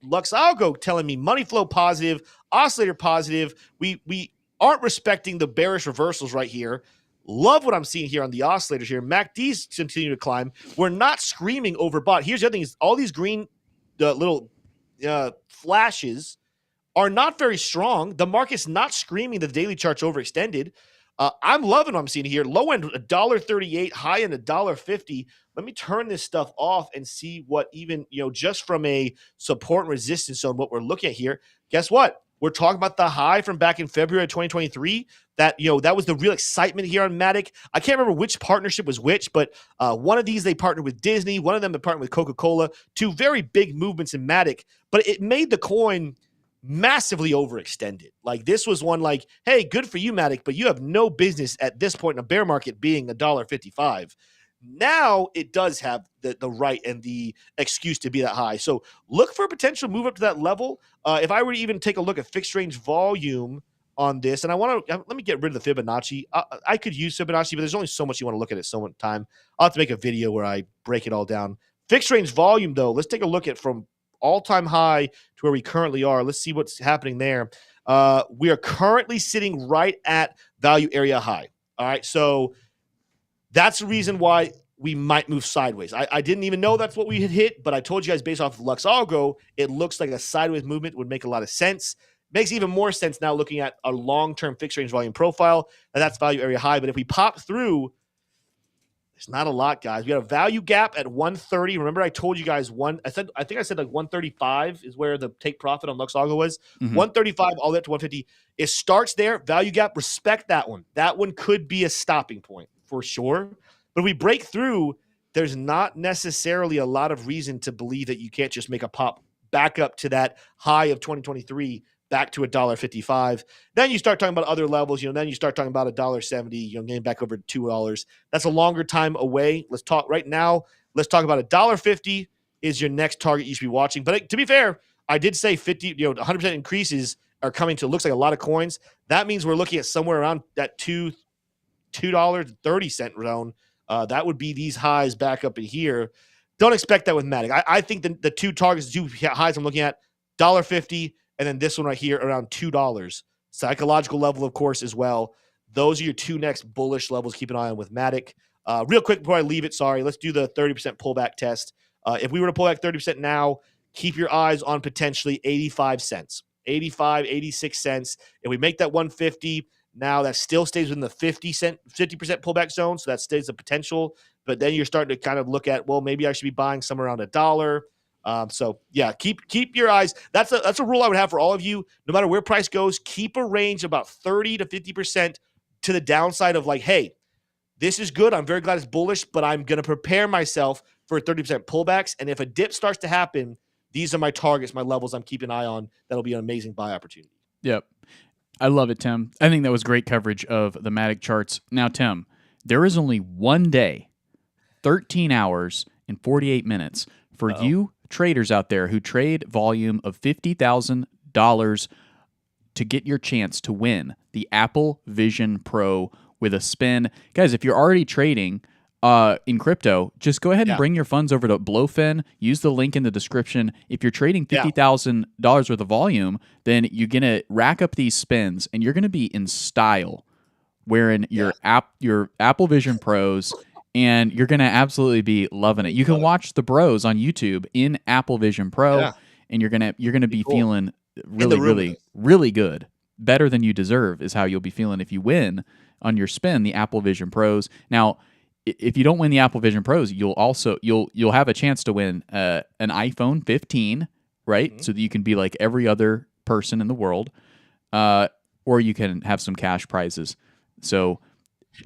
Lux Algo telling me money flow positive, oscillator positive. We aren't respecting the bearish reversals right here. Love what I'm seeing here on the oscillators here. MACD's continue to climb. We're not screaming overbought. Here's the other thing is all these green little flashes are not very strong. The market's not screaming that the daily chart's overextended. I'm loving what I'm seeing here. Low end $1.38, high end $1.50. Let me turn this stuff off and see what even, just from a support and resistance zone, what we're looking at here. Guess what? We're talking about the high from back in February 2023. That was the real excitement here on Matic. I can't remember which partnership was which, but one of these they partnered with Disney. One of them they partnered with Coca-Cola. Two very big movements in Matic, but it made the coin massively overextended. Like this was one like, hey, good for you, Matic, but you have no business at this point in a bear market being $1.55. Now it does have the right and the excuse to be that high. So look for a potential move up to that level. If I were to even take a look at fixed range volume on this, and I want to let me get rid of the Fibonacci. I could use Fibonacci, but there's only so much you want to look at so much time. I'll have to make a video where I break it all down. Fixed range volume, though, let's take a look at from all-time high to where we currently are. Let's see what's happening there. We are currently sitting right at value area high. All right, so that's the reason why we might move sideways. I didn't even know that's what we had hit, but I told you guys based off of Lux Algo, it looks like a sideways movement would make a lot of sense. Makes even more sense now looking at a long-term fixed range volume profile, and that's value area high. But if we pop through, there's not a lot, guys. We got a value gap at 130. Remember, I told you guys I think I said like 135 is where the take profit on Lux Algo was. 135 all the way up to 150. It starts there. Value gap, respect that one. That one could be a stopping point for sure. But if we break through, there's not necessarily a lot of reason to believe that you can't just make a pop back up to that high of 2023, back to $1.55. Then you start talking about other levels, then you start talking about $1.70, getting back over $2. That's a longer time away. Let's talk right now. Let's talk about $1.50 is your next target you should be watching. But to be fair, I did say 100% increases are coming to, looks like a lot of coins. That means we're looking at somewhere around that $2.30 zone. That would be these highs back up in here. Don't expect that with Matic. I think the two targets, two highs I'm looking at, $1.50, and then this one right here around $2. Psychological level, of course, as well. Those are your two next bullish levels. Keep an eye on with Matic. Real quick before I leave it, let's do the 30% pullback test. If we were to pull back 30% now, keep your eyes on potentially 85 cents, 85, 86 cents. If we make that 150, now that still stays within the 50% pullback zone, so that stays the potential. But then you're starting to kind of look at, well, maybe I should be buying somewhere around $1. So yeah, keep your eyes. That's a rule I would have for all of you. No matter where price goes, keep a range about 30 to 50% to the downside of like, hey, this is good. I'm very glad it's bullish, but I'm going to prepare myself for 30% pullbacks. And if a dip starts to happen, these are my targets, my levels I'm keeping an eye on. That'll be an amazing buy opportunity. Yep. I love it, Tim. I think that was great coverage of the Matic charts. Now, Tim, there is only one day, 13 hours and 48 minutes for you traders out there who trade volume of $50,000 to get your chance to win the Apple Vision Pro with a spin. Guys, if you're already trading in crypto, just go ahead and bring your funds over to Blofin. Use the link in the description. If you're trading $50,000 worth of volume, then you're going to rack up these spins, and you're going to be in style wearing your Apple Vision Pros, and you're going to absolutely be loving it. You can watch the bros on YouTube in Apple Vision Pro, and you're going to be feeling really good. Better than you deserve is how you'll be feeling if you win on your spin, the Apple Vision Pros. Now, if you don't win the Apple Vision Pros, you'll have a chance to win an iPhone 15, right? Mm-hmm. So that you can be like every other person in the world, or you can have some cash prizes. So,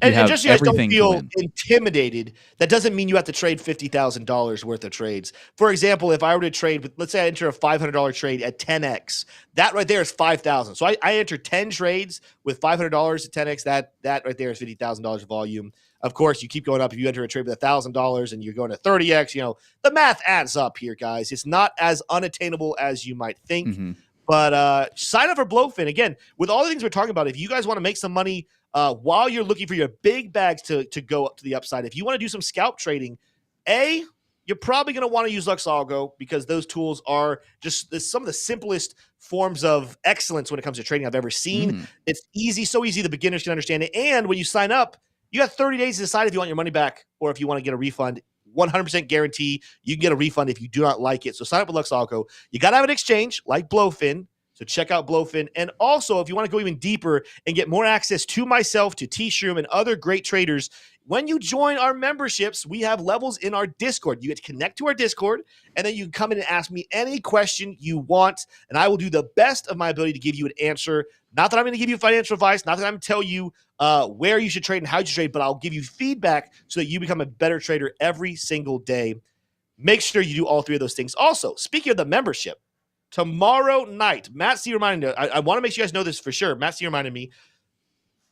and just so you guys don't feel intimidated, that doesn't mean you have to trade $50,000 worth of trades. For example, if I were to trade, let's say I enter a $500 trade at 10x, that right there is $5,000. So I enter 10 trades with $500 at 10x. That right there is $50,000 volume. Of course, you keep going up. If you enter a trade with $1,000 and you're going to 30x, the math adds up here, guys. It's not as unattainable as you might think. Mm-hmm. But sign up for Blowfin. Again, with all the things we're talking about, if you guys want to make some money while you're looking for your big bags to go up to the upside, if you want to do some scalp trading, you're probably going to want to use ALGO because those tools are just some of the simplest forms of excellence when it comes to trading I've ever seen. It's easy, so easy the beginners can understand it. And when you sign up, you got 30 days to decide if you want your money back or if you want to get a refund. 100% guarantee you can get a refund if you do not like it. So sign up with ALGO. You got to have an exchange like Blowfin. So check out Blowfin. And also, if you want to go even deeper and get more access to myself, to T-Shroom, and other great traders, when you join our memberships, we have levels in our Discord. You get to connect to our Discord, and then you can come in and ask me any question you want, and I will do the best of my ability to give you an answer. Not that I'm going to give you financial advice, not that I'm going to tell you where you should trade and how you should trade, but I'll give you feedback so that you become a better trader every single day. Make sure you do all three of those things. Also, speaking of the membership, tomorrow night, Matt C. reminded me, I want to make sure you guys know this for sure. Matt C. reminded me,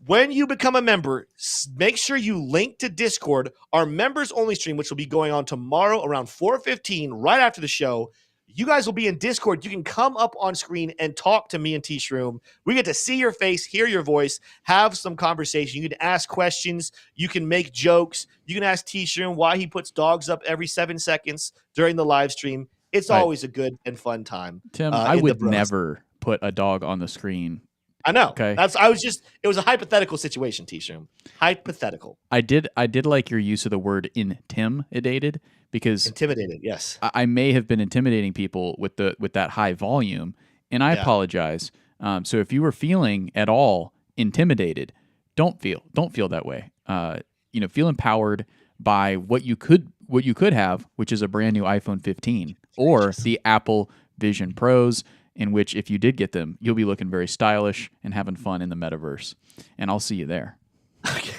when you become a member, make sure you link to Discord, our members only stream, which will be going on tomorrow around 4:15, right after the show. You guys will be in Discord. You can come up on screen and talk to me and T-Shroom. We get to see your face, hear your voice, have some conversation. You can ask questions. You can make jokes. You can ask T-Shroom why he puts dogs up every 7 seconds during the live stream. It's always a good and fun time. Tim, I would never put a dog on the screen. I know. Okay. It was a hypothetical situation, T-Shroom. Hypothetical. I did like your use of the word intimidated because intimidated, yes. I may have been intimidating people with that high volume, and I apologize. So if you were feeling at all intimidated, don't feel that way. Feel empowered by what you could have, which is a brand new iPhone 15 or the Apple Vision Pros, in which if you did get them, you'll be looking very stylish and having fun in the metaverse. And I'll see you there. Okay.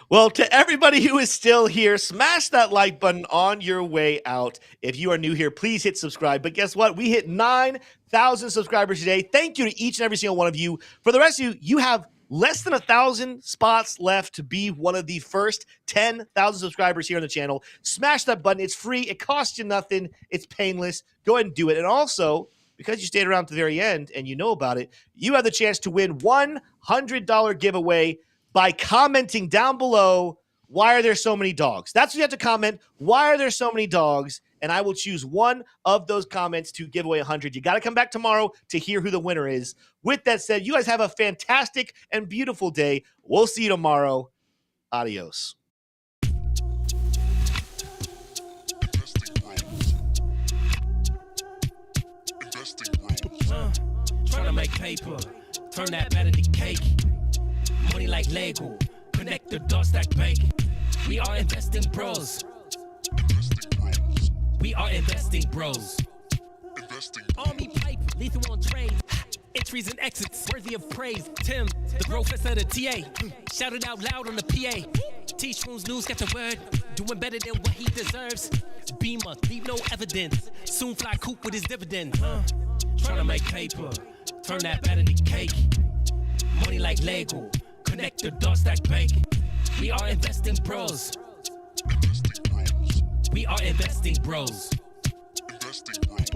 Well, to everybody who is still here, smash that like button on your way out. If you are new here, please hit subscribe. But guess what? We hit 9,000 subscribers today. Thank you to each and every single one of you. For the rest of you, you have less than 1,000 spots left to be one of the first 10,000 subscribers here on the channel. Smash that button. It's free. It costs you nothing. It's painless. Go ahead and do it. And also, because you stayed around to the very end and you know about it, you have the chance to win $100 giveaway by commenting down below, why are there so many dogs? That's what you have to comment. Why are there so many dogs? And I will choose one of those comments to give away 100. You got to come back tomorrow to hear who the winner is. With that said, you guys have a fantastic and beautiful day. We'll see you tomorrow. Adios. Trying to make paper, turn that better to cake. Money like Lego, connect the dots stack bank. We are investing bros. We are investing bros. Army pipe, lethal on trade. Entries and exits, worthy of praise. Tim, the professor of the TA. Shout it out loud on the PA. T-Shrooms News got the word. Doing better than what he deserves. Beamer, leave no evidence. Soon fly coop with his dividend. Trying to make paper, turn that better to cake. Money like Lego, connect the dots stack bank. We are investing bros. We are investing bros. Investing bros.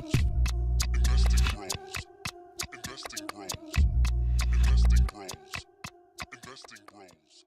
Investing bros. Investing bros. Investing bros. Investing bros.